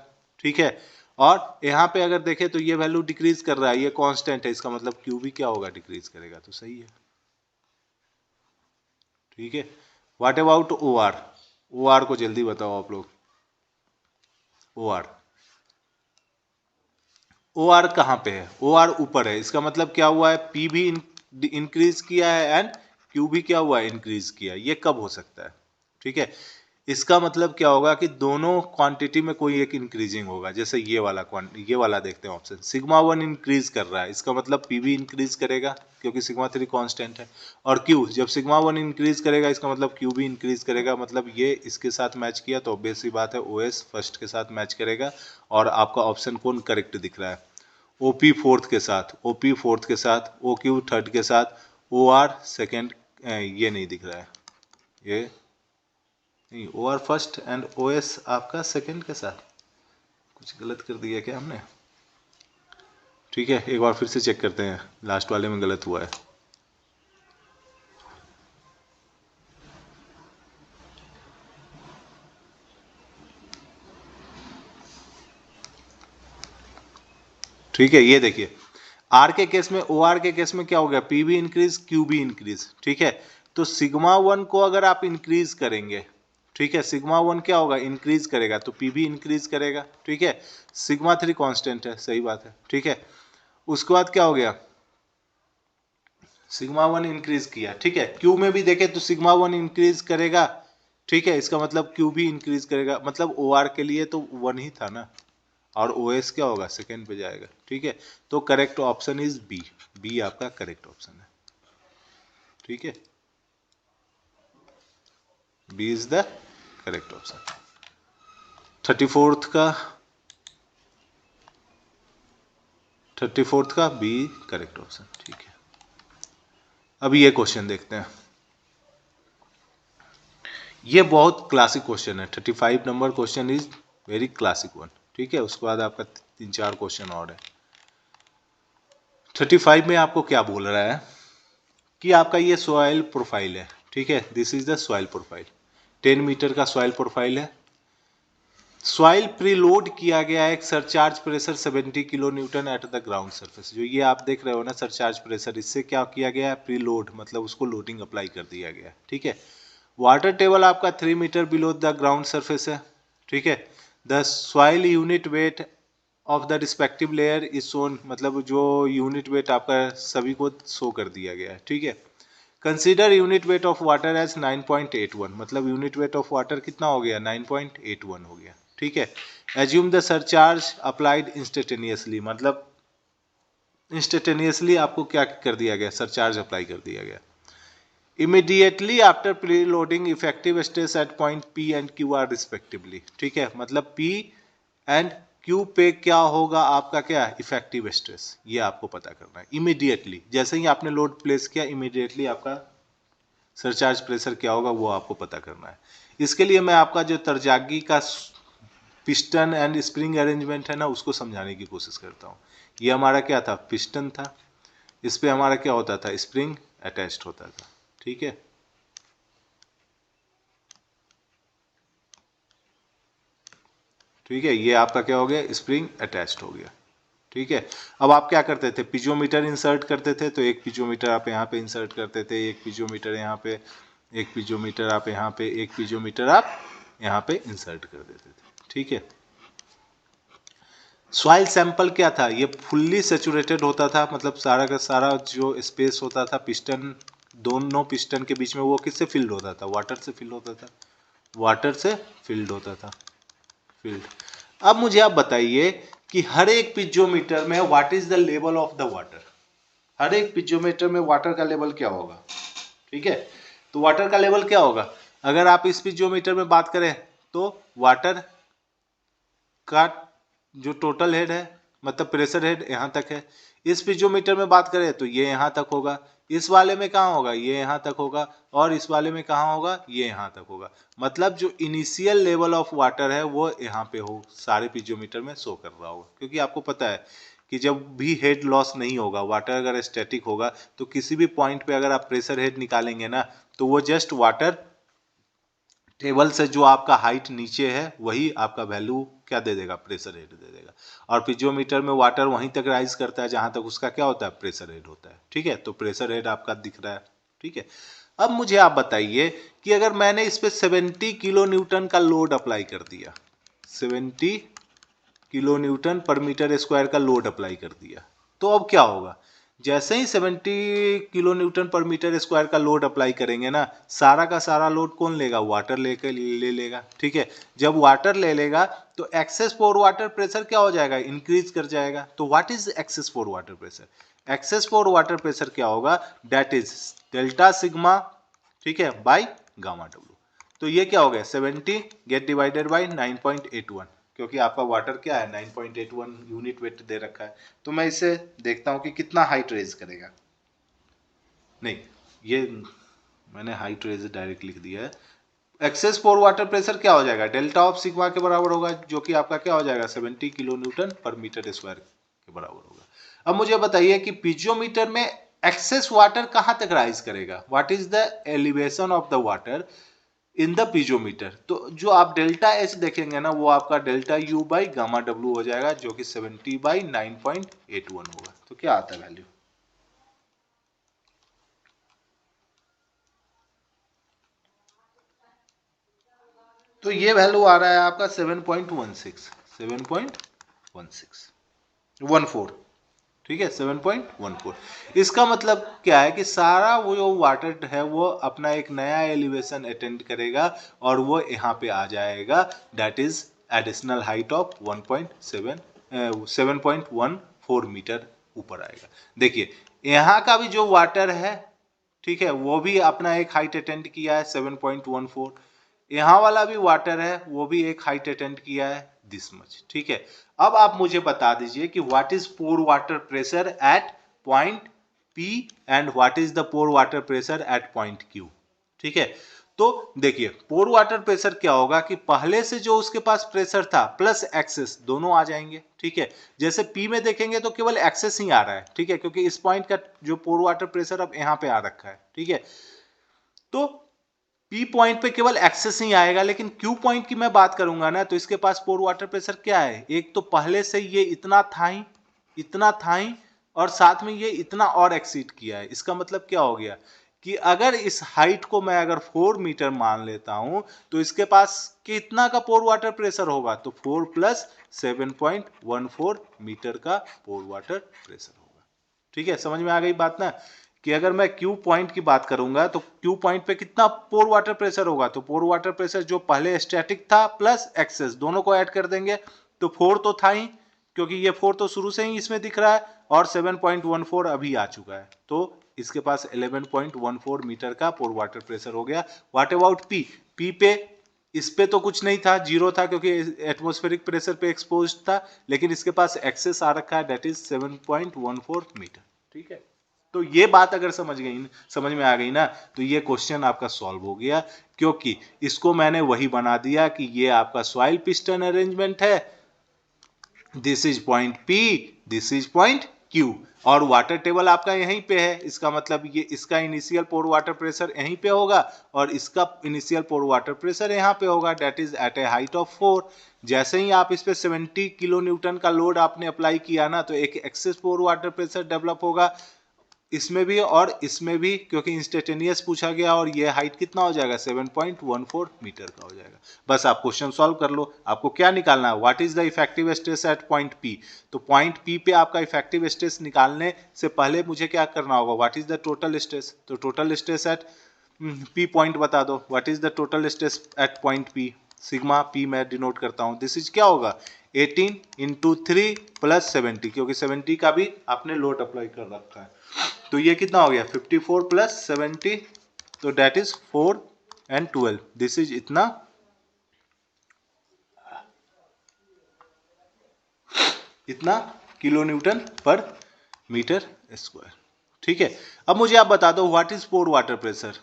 A: ठीक है। और यहाँ पे अगर देखें तो ये वैल्यू डिक्रीज कर रहा है, ये कांस्टेंट है, इसका मतलब क्यू भी क्या होगा, डिक्रीज करेगा, तो सही है, ठीक है। What about O R, O R को जल्दी बताओ आप लोग, ओ आर, ओ आर कहाँ पे है, ओ आर ऊपर है, इसका मतलब क्या हुआ है, पी भी इंक्रीज किया है एंड क्यू भी क्या हुआ है, इंक्रीज किया है। ये कब हो सकता है, ठीक है। इसका मतलब क्या होगा कि दोनों क्वांटिटी में कोई एक इंक्रीजिंग होगा। जैसे ये वाला देखते हैं ऑप्शन, सिग्मा 1 इंक्रीज कर रहा है, इसका मतलब पी भी इंक्रीज करेगा क्योंकि सिग्मा 3 कांस्टेंट है। और क्यू, जब सिग्मा 1 इंक्रीज करेगा इसका मतलब क्यू भी इंक्रीज करेगा, मतलब ये इसके साथ मैच किया तो ऑब्वियस सी बात है ओ एस फर्स्ट के साथ मैच करेगा। और आपका ऑप्शन कौन करेक्ट दिख रहा है, ओपी फोर्थ के साथ, ओपी फोर्थ के साथ, ओ क्यू थर्ड के साथ, ओ आर सेकेंड, ये नहीं दिख रहा है, ये नहीं, O R first and O S आपका सेकेंड के साथ, कुछ गलत कर दिया क्या हमने, ठीक है। एक बार फिर से चेक करते हैं, लास्ट वाले में गलत हुआ है। ठीक है, ये देखिए आर के केस में, ओ आर के केस में क्या हो गया, पी भी इंक्रीज, क्यू भी इंक्रीज, ठीक है। तो सिग्मा 1 को अगर आप इंक्रीज करेंगे, ठीक है, सिग्मा 1 क्या होगा, इंक्रीज करेगा, तो पी भी इंक्रीज करेगा, ठीक है। सिग्मा 3 कांस्टेंट है, सही बात है, ठीक है। उसके बाद क्या हो गया, सिग्मा 1 इंक्रीज किया, ठीक है। क्यू में भी देखे तो सिग्मा 1 इंक्रीज करेगा, ठीक है, इसका मतलब क्यू भी इंक्रीज करेगा, मतलब ओ आर के लिए तो 1 ही था ना, और ओ एस क्या होगा, सेकेंड पे जाएगा, ठीक है। तो correct option is B, B आपका करेक्ट ऑप्शन है, ठीक है, B is the correct option. 34th का, 34th का बी करेक्ट ऑप्शन, ठीक है। अब ये क्वेश्चन देखते हैं, ये बहुत क्लासिक क्वेश्चन है, 35 number question is very classic one. ठीक है, उसके बाद आपका 3-4 क्वेश्चन और है। 35 में आपको क्या बोल रहा है कि आपका ये सॉइल प्रोफाइल है। ठीक है, this is the soil profile, 10 metre का सॉइल प्रोफाइल है। सॉइल प्रीलोड किया गया है, एक surcharge pressure 70 kilo newton at the ground surface. जो ये आप देख रहे हो ना सरचार्ज प्रेशर, इससे क्या किया गया है, प्रीलोड मतलब उसको लोडिंग अप्लाई कर दिया गया है। ठीक है, वाटर टेबल आपका 3 metre below the ground surface है। ठीक है, the soil unit weight of the respective layer is shown, मतलब जो यूनिट वेट आपका सभी को शो कर दिया गया है। ठीक है, consider unit weight of water as 9.81, मतलब यूनिट वेट ऑफ वाटर कितना हो गया, 9.81 हो गया। ठीक है, assume the surcharge applied instantaneously, मतलब इंस्टेंटेनियसली आपको क्या कर दिया गया, सरचार्ज अप्लाई कर दिया गया। Immediately after pre loading effective stress at point P and Q R respectively. ठीक है, मतलब पी एंड क्यू पे क्या होगा आपका, क्या इफेक्टिव स्ट्रेस, ये आपको पता करना है। इमीडिएटली जैसे ही आपने लोड प्लेस किया, इमीडिएटली आपका सरचार्ज प्रेशर क्या होगा वो आपको पता करना है। इसके लिए मैं आपका जो तरजागी का पिस्टन एंड स्प्रिंग अरेंजमेंट है ना, उसको समझाने की कोशिश करता हूँ। ये हमारा क्या था, पिस्टन था, इस पे हमारा क्या होता था, स्प्रिंग अटैच्ड होता था। ठीक है, ठीक है, ये आपका क्या हो गया, स्प्रिंग अटैच्ड हो गया। ठीक है, अब आप क्या करते थे, पिजोमीटर इंसर्ट करते थे, तो एक पिजोमीटर आप यहाँ पे इंसर्ट करते थे, एक पिजोमीटर यहाँ पे, एक पिजोमीटर आप यहाँ पे, एक पिजोमीटर आप यहाँ पे इंसर्ट कर देते थे। ठीक है, सॉइल सैंपल क्या था, ये फुल्ली सेचुरेटेड होता था, मतलब सारा का सारा जो स्पेस होता था पिस्टन, दोनों पिस्टन के बीच में, वो किससे फिल्ड होता था, वाटर से फिल्ड होता था, वाटर से फिल्ड होता था, फील्ड। अब मुझे आप बताइए कि हर एक पिजोमीटर में what is the level of the water, हर एक पिजोमीटर में वाटर का लेवल क्या होगा। ठीक है, तो वाटर का लेवल क्या होगा, अगर आप इस पिजोमीटर में बात करें तो वाटर का जो टोटल हेड है, मतलब प्रेशर हेड यहाँ तक है। इस पिजोमीटर में बात करें तो ये यहाँ तक होगा, इस वाले में कहाँ होगा, ये यहाँ तक होगा, और इस वाले में कहाँ होगा, ये यहाँ तक होगा। मतलब जो इनिशियल लेवल ऑफ वाटर है वो यहाँ पे हो, सारे पिजोमीटर में शो कर रहा होगा। क्योंकि आपको पता है कि जब भी हेड लॉस नहीं होगा, वाटर अगर स्टैटिक होगा, तो किसी भी पॉइंट पे अगर आप प्रेशर हेड निकालेंगे ना, तो वो जस्ट वाटर टेबल से जो आपका हाइट नीचे है वही आपका वैल्यू क्या दे देगा, प्रेशर हेड दे देगा। और पिजोमीटर में वाटर वहीं तक राइज करता है जहां तक उसका क्या होता है, प्रेशर हेड होता है। ठीक है, तो प्रेशर हेड आपका दिख रहा है। ठीक है, अब मुझे आप बताइए कि अगर मैंने इस पे 70 किलो न्यूटन का लोड अप्लाई कर दिया, 70 kilo newton per metre square का लोड अप्लाई कर दिया, तो अब क्या होगा, जैसे ही 70 kilo newton per metre square का लोड अप्लाई करेंगे ना, सारा का सारा लोड कौन लेगा, वाटर लेकर ले लेगा। ठीक है, जब वाटर ले लेगा तो एक्सेस फॉर वाटर प्रेशर क्या हो जाएगा, इंक्रीज कर जाएगा। तो what is excess pore water pressure, excess pore water pressure क्या होगा, दैट इज डेल्टा सिग्मा, ठीक है, बाई गामा डब्ल्यू। तो ये क्या हो गया, 70 गेट डिवाइडेड बाई 9.81, क्योंकि आपका वाटर क्या है, 9.81 यूनिट वेट दे रखा है। तो मैं इसे देखता हूं कि कितना हाइट रेज करेगा। नहीं, ये मैंने हाइट रेज डायरेक्ट लिख दिया है। एक्सेस फॉर वाटर प्रेशर क्या हो जाएगा, डेल्टा ऑफ सिग्मा के बराबर होगा, जो कि आपका क्या हो जाएगा, 70 kilo newton per metre square के बराबर होगा। अब मुझे बताइए कि पिजोमीटर में एक्सेस वाटर कहां तक राइज करेगा, what is the elevation of the water in the piezometer. तो जो आप डेल्टा एच देखेंगे ना, वो आपका delta U by gamma W हो जाएगा, जो कि 70 बाई 9.81 होगा। तो क्या आता है वैल्यू, तो ये वैल्यू आ रहा है आपका 7.16, 7.14। ठीक है, 7.14। इसका मतलब क्या है कि सारा वो जो वाटर है वो अपना एक नया एलिवेशन अटेंड करेगा और वो यहाँ पे आ जाएगा, that is additional height of 7.14 metre ऊपर आएगा। देखिए यहाँ का भी जो वाटर है, ठीक है, वो भी अपना एक हाइट अटेंड किया है 7.14। यहाँ वाला भी वाटर है, वो भी एक हाइट अटेंड किया है दिस मच। ठीक है, अब आप मुझे बता दीजिए कि what is pore water pressure at point P and what is the pore water pressure at point Q। ठीक है, तो देखिए पोर वाटर प्रेशर क्या होगा कि पहले से जो उसके पास प्रेशर था प्लस एक्सेस दोनों आ जाएंगे। ठीक है, जैसे P में देखेंगे तो केवल एक्सेस ही आ रहा है। ठीक है, क्योंकि इस पॉइंट का जो पोर वाटर प्रेशर अब यहाँ पे आ रखा है। ठीक है, तो P पॉइंट पे केवल एक्सेस ही आएगा, लेकिन Q पॉइंट की मैं बात करूंगा ना तो इसके पास पोर वाटर प्रेशर क्या है, एक तो पहले से ये इतना था ही और साथ में ये इतना और एक्सीड किया है। इसका मतलब क्या हो गया कि अगर इस हाइट को मैं अगर 4 मीटर मान लेता हूं तो इसके पास कितना का पोर वाटर प्रेशर होगा, तो 4 प्लस 7.14 मीटर का पोर वाटर प्रेशर होगा। ठीक है, समझ में आ गई बात ना, कि अगर मैं Q पॉइंट की बात करूंगा तो Q पॉइंट पे कितना पोर वाटर प्रेशर होगा, तो पोर वाटर प्रेशर जो पहले स्टैटिक था प्लस एक्सेस दोनों को ऐड कर देंगे तो 4 तो था ही, क्योंकि ये 4 तो शुरू से ही इसमें दिख रहा है और 7.14 अभी आ चुका है, तो इसके पास 11.14 मीटर का पोर वाटर प्रेशर हो गया। What about P? P पे इस पे तो कुछ नहीं था, जीरो था क्योंकि एटमॉस्फेरिक प्रेशर पे एक्सपोज था, लेकिन इसके पास एक्सेस आ रखा है दैट इज 7.14 मीटर। ठीक है, तो ये बात अगर समझ में आ गई ना तो ये क्वेश्चन आपका सॉल्व हो गया, क्योंकि इसको मैंने वही बना दिया कि ये आपका सॉइल पिस्टन अरेंजमेंट है, this is point P, this is point Q और वाटर टेबल आपका यहीं पे है। इसका मतलब ये इसका इनिशियल पोर वाटर प्रेशर यहीं पे होगा और इसका इनिशियल पोर वाटर प्रेशर यहाँ पे होगा that is at a height of 4। जैसे ही आप इस पे 70 किलो न्यूटन का लोड आपने अप्लाई किया ना तो एक excess pore water pressure develop होगा इसमें भी और इसमें भी, क्योंकि इंस्टेंटेनियस पूछा गया और ये हाइट कितना हो जाएगा 7.14 मीटर का हो जाएगा। बस आप क्वेश्चन सॉल्व कर लो। आपको क्या निकालना है, what is the effective stress at point P। तो पॉइंट P पे आपका इफेक्टिव स्ट्रेस निकालने से पहले मुझे क्या करना होगा, what is the total stress. तो total stress at P point बता दो, what is the total stress at point P। Sigma P मैं डिनोट करता हूँ, दिस इज क्या होगा 18 इंटू 3 प्लस 70, क्योंकि 70 का भी आपने लोड अप्लाई कर रखा है। तो ये कितना हो गया 54 प्लस 70, तो that is 4 and 12, this is इतना kilo newton per metre square. ठीक है, अब मुझे आप बता दो what is pore water pressure,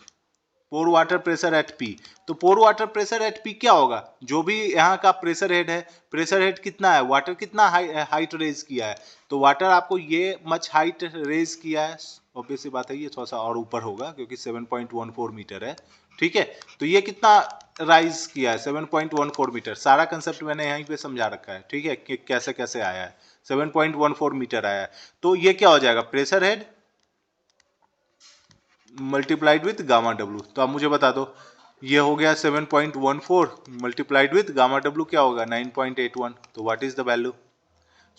A: pore water pressure at P। तो pore water pressure at P क्या होगा, जो भी यहाँ का प्रेशर हेड है, प्रेशर हेड कितना है, वाटर कितना हाइट रेज किया है, तो वाटर आपको ये मच हाइट रेज किया है, ऑब्वियस सी बात है ये थोड़ा सा और ऊपर होगा क्योंकि 7.14 मीटर है। ठीक है, तो ये कितना राइज किया है 7.14 मीटर, सारा कंसेप्ट मैंने यहीं पे समझा रखा है। ठीक है, कि कैसे कैसे आया है, 7.14 मीटर आया है, तो ये क्या हो जाएगा pressure head multiplied with gamma W. तो आप मुझे बता दो ये हो गया 7.14 मल्टीप्लाइड विथ गामा डब्ल्यू क्या होगा 9.81, तो what is the value,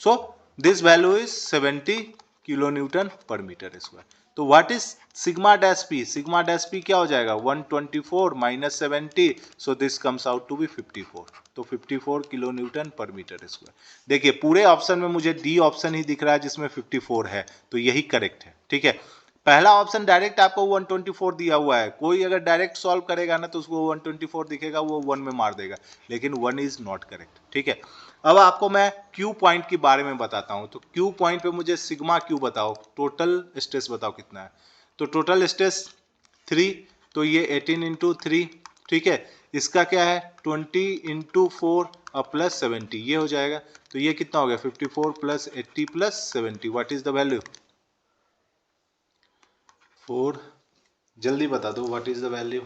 A: so this value is 70 kilo newton per metre square. तो what is sigma dash P, sigma dash P क्या हो जाएगा 124 minus 70, so this comes out to be 54, तो 54 kilo newton per metre square. देखिए पूरे option में मुझे D option ही दिख रहा है जिसमें 54 है, तो यही करेक्ट है। ठीक है, पहला ऑप्शन डायरेक्ट आपको 124 दिया हुआ है, कोई अगर डायरेक्ट सॉल्व करेगा ना तो उसको 124 दिखेगा वो 1 में मार देगा, लेकिन 1 इज नॉट करेक्ट। ठीक है, अब आपको मैं Q पॉइंट के बारे में बताता हूं, तो Q पॉइंट पे मुझे सिग्मा Q बताओ, टोटल स्ट्रेस बताओ कितना है, तो टोटल स्ट्रेस 3, तो ये 18 इंटू 3। ठीक है, इसका क्या है 20 इंटू 4 और प्लस 70 ये हो जाएगा, तो ये कितना हो गया 54 plus 80 plus 70, what is the value 4, जल्दी बता दो what is the value,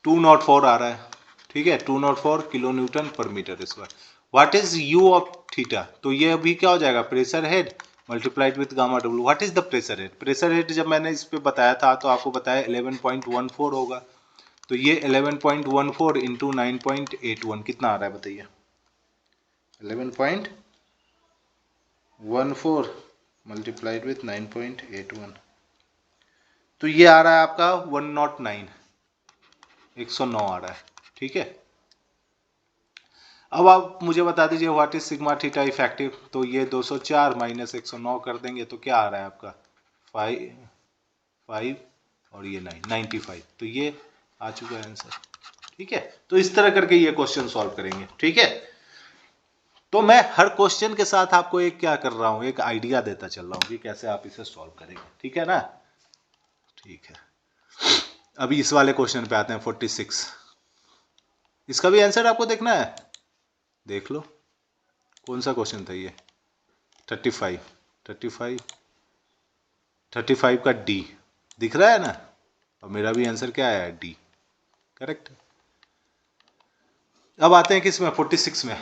A: two naught 4 आ रहा है। ठीक है, 204 kilo newton per metre square. What is U of theta, तो ये अभी क्या हो जाएगा pressure head multiplied with gamma W. What is the pressure head, pressure head जब मैंने इस पे बताया था तो आपको बताया 11.14 होगा, तो ये 11.14 इंटू 9.81 कितना आ रहा है बताइए, 11.14 मल्टीप्लाइड विथ 9.81, तो ये आ रहा है आपका 109, 109 आ रहा है। ठीक है, अब आप मुझे बता दीजिए what is sigma theta effective, तो ये 204 माइनस 109 कर देंगे तो क्या आ रहा है आपका 5 और ये 9 95, तो ये आ चुका है आंसर। ठीक है, तो इस तरह करके ये क्वेश्चन सॉल्व करेंगे। ठीक है, तो मैं हर क्वेश्चन के साथ आपको एक क्या कर रहा हूं, एक आइडिया देता चल रहा हूं कि कैसे आप इसे सॉल्व करेंगे। ठीक है ना, ठीक है। अभी इस वाले क्वेश्चन पे आते हैं 46। इसका भी आंसर आपको देखना है, देख लो कौन सा क्वेश्चन था ये। 35 का डी दिख रहा है ना, और मेरा भी आंसर क्या आया, डी, करेक्ट। अब आते हैं किस में, 46 में।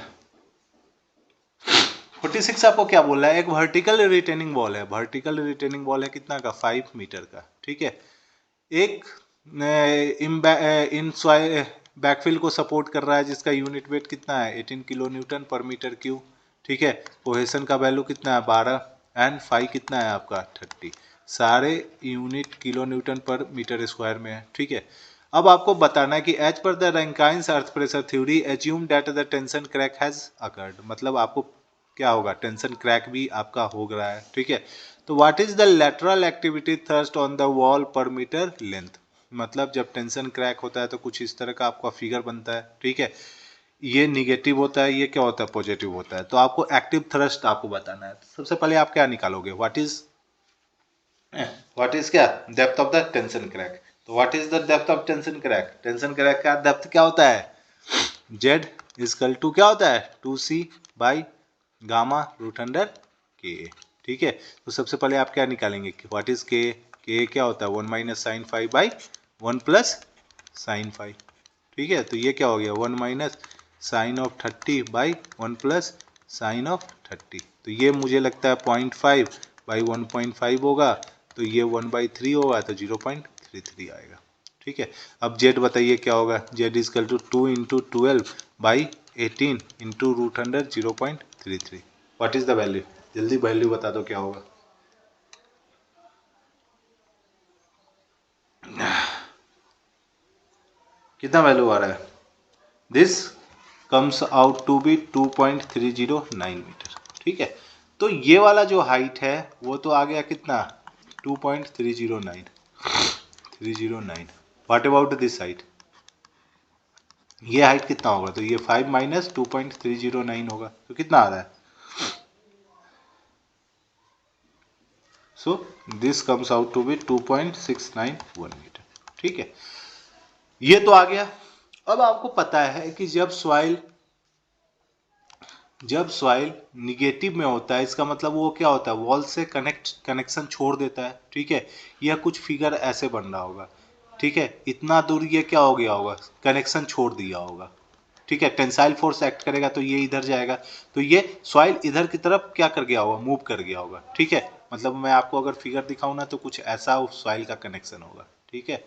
A: 46 आपको क्या बोल रहा है, एक वर्टिकल रिटेनिंग वॉल है। वर्टिकल रिटेनिंग वॉल है कितना का, 5 मीटर का। ठीक है, एक इन बैकफिल को सपोर्ट कर रहा है जिसका यूनिट वेट कितना है, 18 kilo newton per meter cube. ठीक है, कोहेशन का वैल्यू कितना है, 12, एंड फाई कितना है आपका, 30। सारे unit kilo newton per metre square में है। ठीक है, अब आपको बताना है कि as per the Rankine's earth pressure theory assume that the tension crack has occurred, मतलब आपको क्या होगा, टेंशन क्रैक भी आपका हो रहा है। ठीक है, तो what is the lateral activity thrust on the wall पर मीटर लेंथ, मतलब जब टेंशन क्रैक होता है तो कुछ इस तरह का आपका फिगर बनता है। ठीक है, ये निगेटिव होता है, ये क्या होता है, पॉजिटिव होता है। तो आपको एक्टिव थ्रस्ट आपको बताना है। सबसे पहले आप क्या निकालोगे, व्हाट इज क्या, depth of the tension crack. तो what is the depth of tension crack, tension crack का डेप्थ क्या होता है, जेड इजकल टू क्या होता है, 2c by gamma root under के। ठीक है, तो सबसे पहले आप क्या निकालेंगे, व्हाट इज के, क्या होता है 1 minus sine phi by 1 plus sine phi. ठीक है, तो ये क्या हो गया, 1 minus sine of 30 by 1 plus sine of 30। तो ये मुझे लगता है 0.5 बाई 1.5 होगा, तो ये 1/3 होगा, तो 0.33 आएगा। ठीक है, अब जेड बताइए क्या होगा, Z is equal to 2 into 12 by 18 into root under 0.33। What is the value, जल्दी वैल्यू बता दो क्या होगा। कितना वैल्यू आ रहा है, this comes out to be 2.309 metre. ठीक है, तो ये वाला जो हाइट है वो तो आ गया कितना, 2.309। व्हाट अबाउट दिस हाइट, ये हाइट कितना होगा, तो ये 5 माइनस 2.309 होगा, तो कितना आ रहा है, so this comes out to be 2.691 metre. ठीक है, ये तो आ गया। अब आपको पता है कि जब सॉइल निगेटिव में होता है, इसका मतलब वो क्या होता है, वॉल से कनेक्शन छोड़ देता है। ठीक है, यह कुछ फिगर ऐसे बन रहा होगा। ठीक है, इतना दूर ये क्या हो गया होगा, कनेक्शन छोड़ दिया होगा। ठीक है, टेंसाइल फोर्स एक्ट करेगा तो ये इधर जाएगा, तो ये सॉइल इधर की तरफ क्या कर गया होगा, मूव कर गया होगा। ठीक है, मतलब मैं आपको अगर फिगर दिखाऊं ना तो कुछ ऐसा सॉइल का कनेक्शन होगा। ठीक है,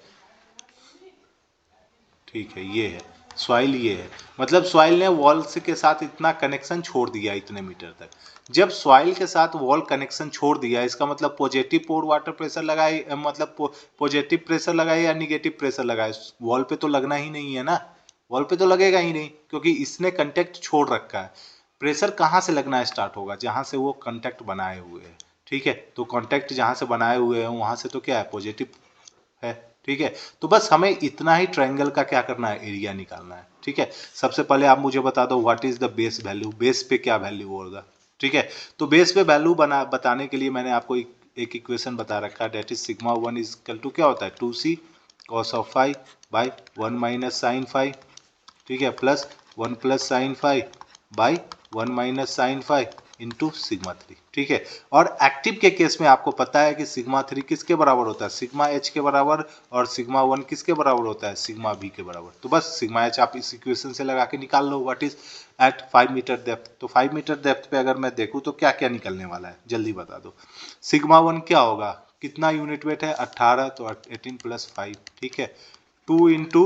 A: ठीक है, ये है सॉइल, ये है, मतलब सॉइल ने वॉल से के साथ इतना कनेक्शन छोड़ दिया इतने मीटर तक। जब सॉइल के साथ वॉल कनेक्शन छोड़ दिया, इसका मतलब पॉजिटिव पोर वाटर प्रेशर लगाए, मतलब पॉजिटिव प्रेशर लगाए या निगेटिव प्रेशर लगाए, वॉल पे तो लगना ही नहीं है ना, वॉल पे तो लगेगा ही नहीं, क्योंकि इसने कंटेक्ट छोड़ रखा है। प्रेशर कहाँ से लगना स्टार्ट होगा, जहाँ से वो कंटेक्ट बनाए हुए हैं। ठीक है, तो कॉन्टैक्ट जहाँ से बनाए हुए हैं वहाँ से तो क्या है, पॉजिटिव है। ठीक है, तो बस हमें इतना ही ट्रायंगल का क्या करना है, एरिया निकालना है। ठीक है, सबसे पहले आप मुझे बता दो what is the base value, base पे क्या वैल्यू होगा। ठीक है, तो बेस पे वैल्यू बताने के लिए मैंने आपको एक इक्वेशन बता रखा है, that is sigma 1 is equal to क्या होता है, 2c cos of phi by 1 minus sine phi. ठीक है, plus 1 plus sine phi by 1 minus sine phi into sigma 3। ठीक है, और एक्टिव के केस में आपको पता है कि सिग्मा 3 किसके बराबर होता है, सिग्मा एच के बराबर, और सिग्मा 1 किसके बराबर होता है, सिग्मा बी के बराबर। तो बस सिग्मा एच आप इस इक्वेशन से लगा के निकाल लो, what is at 5 metre depth. तो 5 मीटर डेप्थ पे अगर मैं देखूँ तो क्या क्या निकलने वाला है, जल्दी बता दो। सिग्मा 1 क्या होगा, कितना यूनिट वेट है, 18, तो 18 प्लस 5। ठीक है, 2 into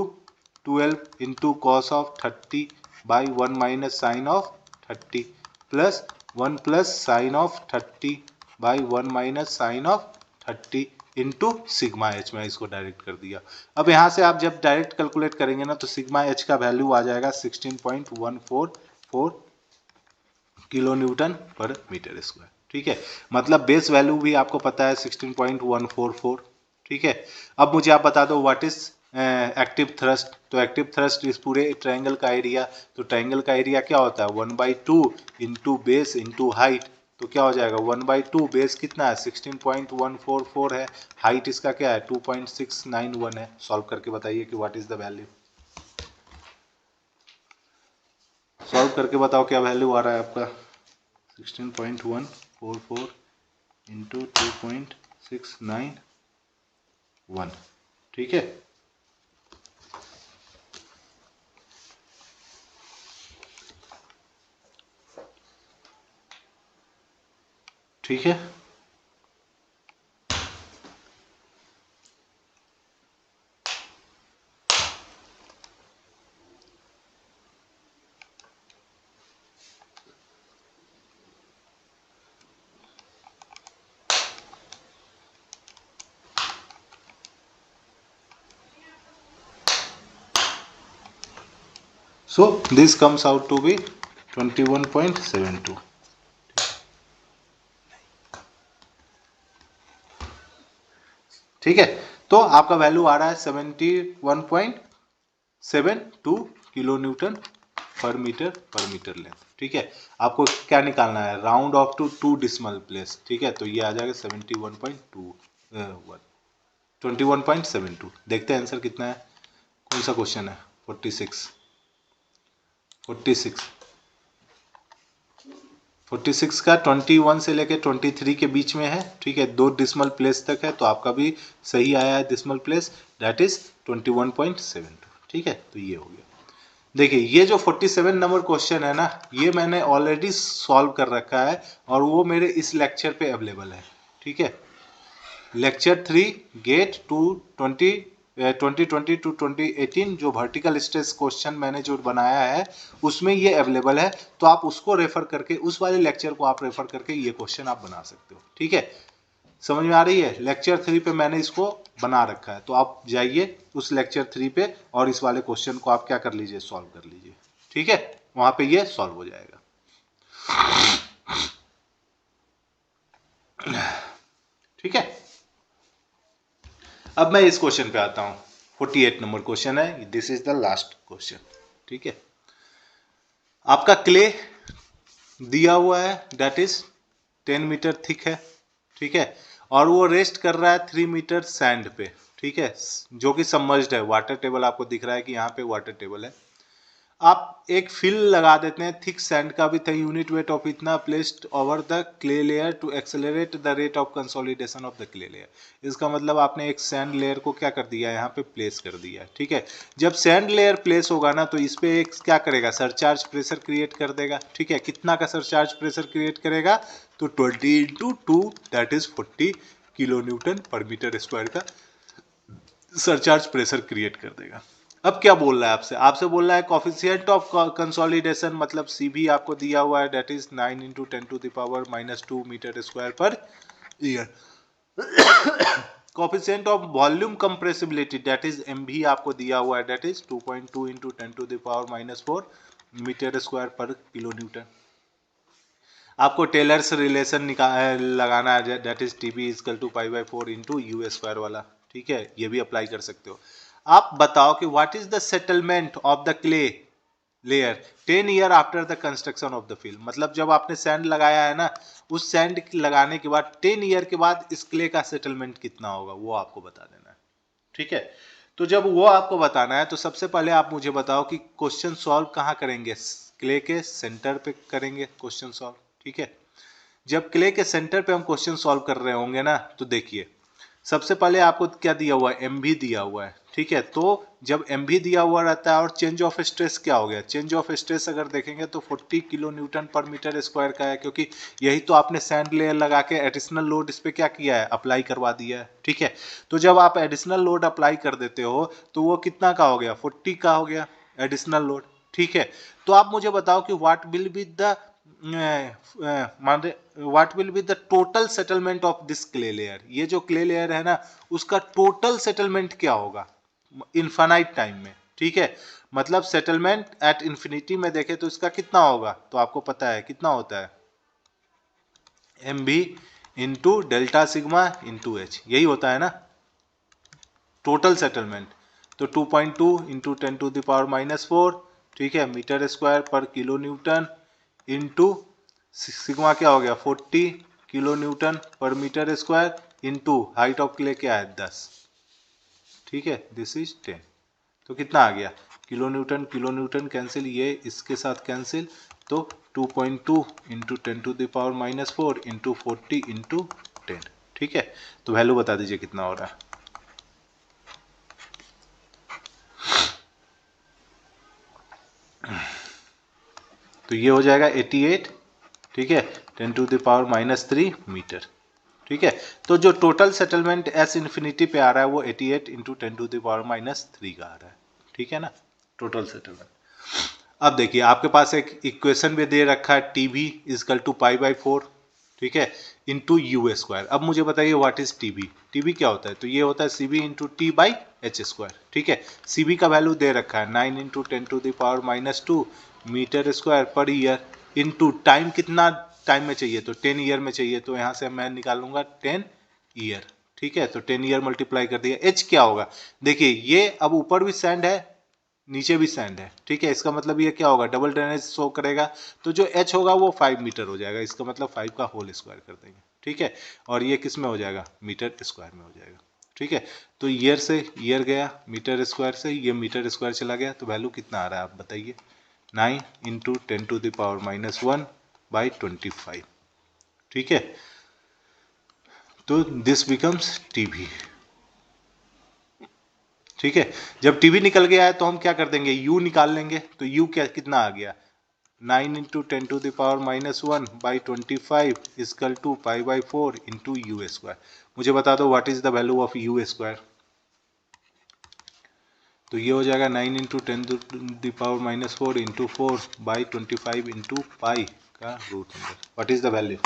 A: 12 into cos of 30 by 1 minus sine of 30 plus 1 plus sine of 30 by 1 minus sine of 30 into sigma H में इसको डायरेक्ट कर दिया। अब यहाँ से आप जब डायरेक्ट कैलकुलेट करेंगे ना तो सिग्मा एच का वैल्यू आ जाएगा 16.144 kilo newton per metre square. ठीक है, मतलब बेस वैल्यू भी आपको पता है 16.144। ठीक है, अब मुझे आप बता दो व्हाट इज एक्टिव थ्रस्ट, तो एक्टिव थ्रस्ट इस पूरे ट्रायंगल का एरिया, तो ट्रायंगल का एरिया क्या होता है 1/2 इंटू बेस इंटू हाइट, तो क्या हो जाएगा 1/2, बेस कितना है 16.144 है, हाइट इसका क्या है 2.691 है। सॉल्व करके बताइए कि what is the value, solve करके बताओ क्या वैल्यू आ रहा है आपका 16.144 इंटू 2.691, ठीक है। ठीक है, so this comes out to be 21.72। ठीक है, तो आपका वैल्यू आ रहा है 71.72 kilo newton per metre length. ठीक है, आपको क्या निकालना है, round off to 2 decimal place. ठीक है, तो ये आ जाएगा 21.72। देखते हैं आंसर कितना है, कौन सा क्वेश्चन है 46 का 21 से लेके 23 के बीच में है। ठीक है, 2 डिसिमल प्लेस तक है, तो आपका भी सही आया है डिसिमल प्लेस, दैट इज 21.72। ठीक है, तो ये हो गया। देखिए ये जो 47 नंबर क्वेश्चन है ना, ये मैंने ऑलरेडी सॉल्व कर रखा है और वो मेरे इस लेक्चर पे अवेलेबल है। ठीक है, लेक्चर 3 गेट टू 2020 टू 2018 जो वर्टिकल स्ट्रेस क्वेश्चन मैंने जो बनाया है उसमें ये अवेलेबल है, तो आप उसको रेफर करके, उस वाले लेक्चर को आप रेफर करके ये क्वेश्चन आप बना सकते हो। ठीक है, समझ में आ रही है, लेक्चर 3 पे मैंने इसको बना रखा है, तो आप जाइए उस लेक्चर 3 पे और इस वाले क्वेश्चन को आप क्या कर लीजिए, सॉल्व कर लीजिए। ठीक है, वहां पे ये सॉल्व हो जाएगा। ठीक है, अब मैं इस क्वेश्चन पे आता हूं, 48 नंबर क्वेश्चन है, this is the last question. ठीक है, आपका क्ले दिया हुआ है, दैट इज 10 मीटर थिक है। ठीक है, और वो रेस्ट कर रहा है 3 मीटर सैंड पे। ठीक है, जो कि सबमर्ज्ड है, वाटर टेबल आपको दिख रहा है कि यहाँ पे वाटर टेबल है। आप एक फिल लगा देते हैं थिक सैंड का भी था, यूनिट वेट ऑफ इतना placed over the clay layer to accelerate the rate of consolidation of the clay layer. इसका मतलब आपने एक सैंड लेयर को क्या कर दिया है, यहाँ पे प्लेस कर दिया है। ठीक है, जब सैंड लेयर प्लेस होगा ना, तो इस पे एक क्या करेगा, सरचार्ज प्रेशर क्रिएट कर देगा। ठीक है, कितना का सरचार्ज प्रेशर क्रिएट करेगा, तो 20 into 2 that is 40 kilo newton per metre square का सरचार्ज प्रेशर क्रिएट कर देगा। अब क्या बोल रहा है आपसे, आपसे बोल रहा है कोफिशिएंट ऑफ कंसोलिडेशन, मतलब सी भी आपको दिया हुआ है, that is 9 into 10⁻⁻2 metre square per year. Coefficient of volume compressibility, that is M भी आपको दिया हुआ है, that is 2.2 into 10⁻⁻4 metre square per kilo newton. आपको टेलर्स रिलेशन लगाना है, that is TB equal to π/4 into U square वाला। ठीक है, ये भी अप्लाई कर सकते हो। आप बताओ कि what is the settlement of the clay layer 10 year after the construction of the field, मतलब जब आपने सैंड लगाया है ना, उस सैंड लगाने के बाद 10 ईयर के बाद इस क्ले का सेटलमेंट कितना होगा, वो आपको बता देना है। ठीक है, तो जब वो आपको बताना है, तो सबसे पहले आप मुझे बताओ कि क्वेश्चन सॉल्व कहाँ करेंगे, क्ले के सेंटर पे करेंगे क्वेश्चन सॉल्व। ठीक है, जब क्ले के सेंटर पे हम क्वेश्चन सॉल्व कर रहे होंगे ना, तो देखिए सबसे पहले आपको क्या दिया हुआ है, एम भी दिया हुआ है। ठीक है, तो जब एम भी दिया हुआ रहता है और चेंज ऑफ स्ट्रेस क्या हो गया, चेंज ऑफ स्ट्रेस अगर देखेंगे तो 40 kilo newton per metre square का है, क्योंकि यही तो आपने सैंड लेयर लगा के एडिशनल लोड इस पे क्या किया है, अप्लाई करवा दिया है। ठीक है, तो जब आप एडिशनल लोड अप्लाई कर देते हो तो वो कितना का हो गया, 40 का हो गया एडिशनल लोड। ठीक है, तो आप मुझे बताओ कि what will be the what will be the total settlement of this clay layer, ये जो क्ले लेयर है ना उसका टोटल सेटलमेंट क्या होगा इनफाइनाइट टाइम में। ठीक है, मतलब सेटलमेंट एट इंफिनिटी में देखे तो इसका कितना होगा, तो आपको पता है कितना होता है, M B into delta sigma into H, यही होता है ना टोटल सेटलमेंट। तो 2.2 इंटू 10⁻⁻⁴, ठीक है, metre square per kilo newton into sigma क्या हो गया 40 kilo newton per metre square into height of clay क्या है 10, ठीक है, दिस इज 10। तो कितना आ गया किलो न्यूटन कैंसिल, ये इसके साथ कैंसिल, तो 2.2 इंटू 10⁻⁻⁴ इंटू 40 इंटू 10, ठीक है। तो वैल्यू बता दीजिए कितना हो रहा है। तो ये हो जाएगा 88, ठीक है, 10⁻³ मीटर, ठीक है। तो जो टोटल सेटलमेंट एस इन्फिनिटी पे आ रहा है वो 88 इंटू 10⁻³ का आ रहा है, ठीक है ना, टोटल सेटलमेंट। अब देखिए आपके पास एक इक्वेशन भी दे रखा है टीबी इजकल टू π/4, ठीक है, इंटू यू स्क्वायर। अब मुझे बताइए व्हाट इज टीबी, टीबी क्या होता है, तो ये होता है सीबी इंटू T/h², ठीक है। सीबी का वैल्यू दे रखा है 9 इंटू 10⁻², metre square per year, into time कितना टाइम में चाहिए, तो 10 ईयर में चाहिए, तो यहाँ से मैं निकालूंगा 10 ईयर, ठीक है। तो 10 ईयर मल्टीप्लाई कर दिया। एच क्या होगा, देखिए ये अब ऊपर भी सैंड है नीचे भी सैंड है, ठीक है, इसका मतलब ये क्या होगा डबल ड्रेनेज शो करेगा, तो जो एच होगा वो 5 मीटर हो जाएगा, इसका मतलब 5 का होल स्क्वायर कर देंगे, ठीक है। और ये किस में हो जाएगा मीटर स्क्वायर में हो जाएगा, ठीक है। तो ईयर से ईयर गया, मीटर स्क्वायर से ये मीटर स्क्वायर चला गया, तो वैल्यू कितना आ रहा है आप बताइए, 9 इंटू 10⁻⁻1/25, ठीक है। तो दिस बिकम्स टीबी, ठीक है। जब टीबी निकल गया है तो हम क्या कर देंगे u निकाल लेंगे, तो u क्या कितना आ गया 9 into 10⁻⁻1/25 equal to π/4 into U square. मुझे बता दो what is the value of U square, तो ये हो जाएगा 9 इंटू 10⁻⁻4 इंटू 4/25 इंटू पाई का root under, what is the value.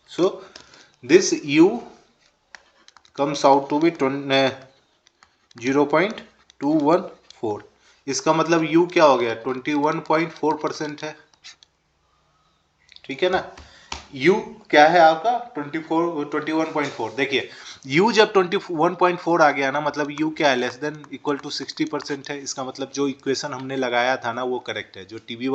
A: So this u comes out to be 0.214, इसका मतलब u क्या हो गया 21.4% है, ठीक है ना। u क्या है आपका 21.4, देखिए u जब 21.4 आ गया ना मतलब u क्या है लेस देन इक्वल टू 60% है, इसका मतलब जो इक्वेशन हमने लगाया था ना वो करेक्ट है, जो टीबी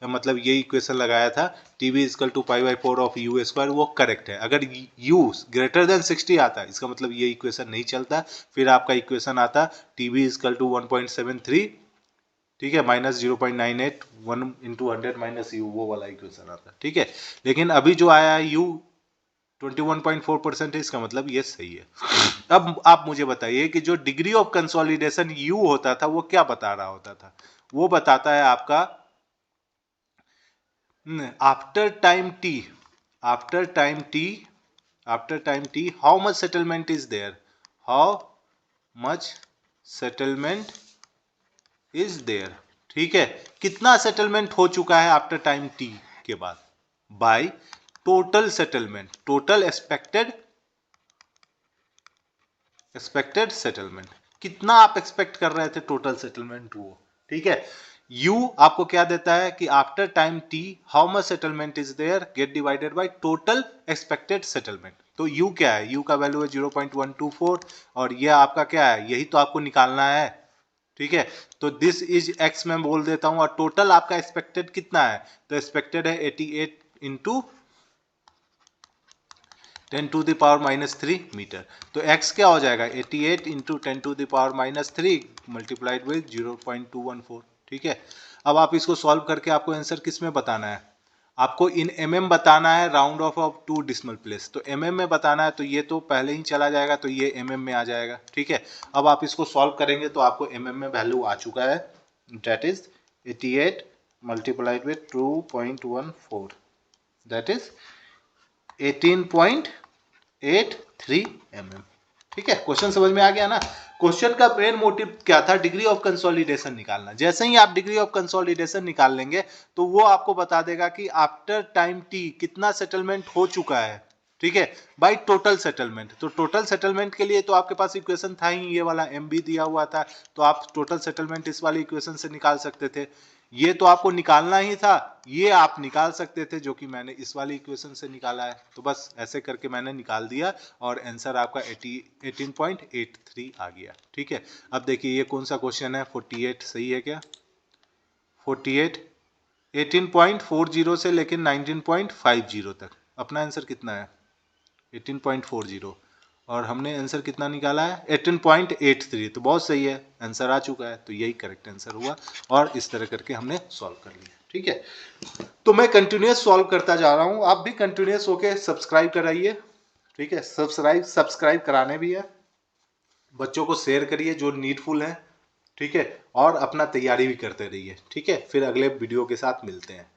A: मतलब ये इक्वेशन लगाया था TB equal to π/4 of U square वो करेक्ट है। अगर u ग्रेटर देन 60 आता इसका मतलब ये इक्वेशन नहीं चलता, फिर आपका इक्वेशन आता टीबी इक्वल टू 1.73, ठीक है, -0.98 1 इंटू 100 माइनस यू, वो वाला इक्वेशन आता, ठीक है। लेकिन अभी जो आया है u 21.4% है, इसका मतलब ये सही है। अब आप मुझे बताइए कि जो डिग्री ऑफ कंसोलिडेशन u होता था वो क्या बता रहा होता था, वो बताता है आपका after time t, after time t, after time t how much settlement is there, how much settlement is there, ठीक है, कितना सेटलमेंट हो चुका है आफ्टर टाइम t के बाद, by total settlement, total expected settlement, कितना आप एक्सपेक्ट कर रहे थे टोटल सेटलमेंट वो, ठीक है। u आपको क्या देता है कि after time t how much settlement is there get divided by total expected settlement, तो u क्या है, u का वैल्यू है 0.124 और ये आपका क्या है यही तो आपको निकालना है, ठीक है। तो दिस इज x मैं बोल देता हूं और टोटल आपका एक्सपेक्टेड कितना है, तो एक्सपेक्टेड है 88 इंटू 10⁻³ मीटर, तो x क्या हो जाएगा 88 इंटू 10⁻³ मल्टीप्लाइड विद 0.214, ठीक है। अब आप इसको सॉल्व करके आपको आंसर किस में बताना है, आपको इन mm बताना है, राउंड ऑफ 2 डिसिमल प्लेस, तो mm में बताना है, तो ये तो पहले ही चला जाएगा तो ये mm में आ जाएगा, ठीक है। अब आप इसको सॉल्व करेंगे तो आपको mm में वैल्यू आ चुका है, that is 88 multiplied with 2.14, that is 18.83 mm। ठीक है, क्वेश्चन समझ में आ गया ना। क्वेश्चन का मेन मोटिव क्या था, डिग्री ऑफ कंसोलिडेशन निकालना। जैसे ही आप डिग्री ऑफ कंसोलिडेशन निकाल लेंगे तो वो आपको बता देगा कि आफ्टर टाइम टी कितना सेटलमेंट हो चुका है। ठीक है, बाय टोटल सेटलमेंट। तो टोटल सेटलमेंट के लिए तो आपके पास इक्वेशन था ही, ये वाला एम बी दिया हुआ था, तो आप टोटल सेटलमेंट इस वाली इक्वेशन से निकाल सकते थे। ये तो आपको निकालना ही था, ये आप निकाल सकते थे, जो कि मैंने इस वाली इक्वेशन से निकाला है। तो बस ऐसे करके मैंने निकाल दिया और आंसर आपका 18.83 आ गया। ठीक है, अब देखिए ये कौन सा क्वेश्चन है, 48 सही है क्या? 48 18.40 से लेकर 19.50 तक अपना आंसर कितना है? 18.40। और हमने आंसर कितना निकाला है? 18.83। तो बहुत सही है, आंसर आ चुका है, तो यही करेक्ट आंसर हुआ। और इस तरह करके हमने सॉल्व कर लिया। ठीक है, तो मैं कंटिन्यूस सॉल्व करता जा रहा हूं, आप भी कंटिन्यूस होके सब्सक्राइब कराइए। ठीक है, सब्सक्राइब कराने भी है, बच्चों को शेयर करिए जो नीडफुल हैं। ठीक है, और अपना तैयारी भी करते रहिए। ठीक है, फिर अगले वीडियो के साथ मिलते हैं।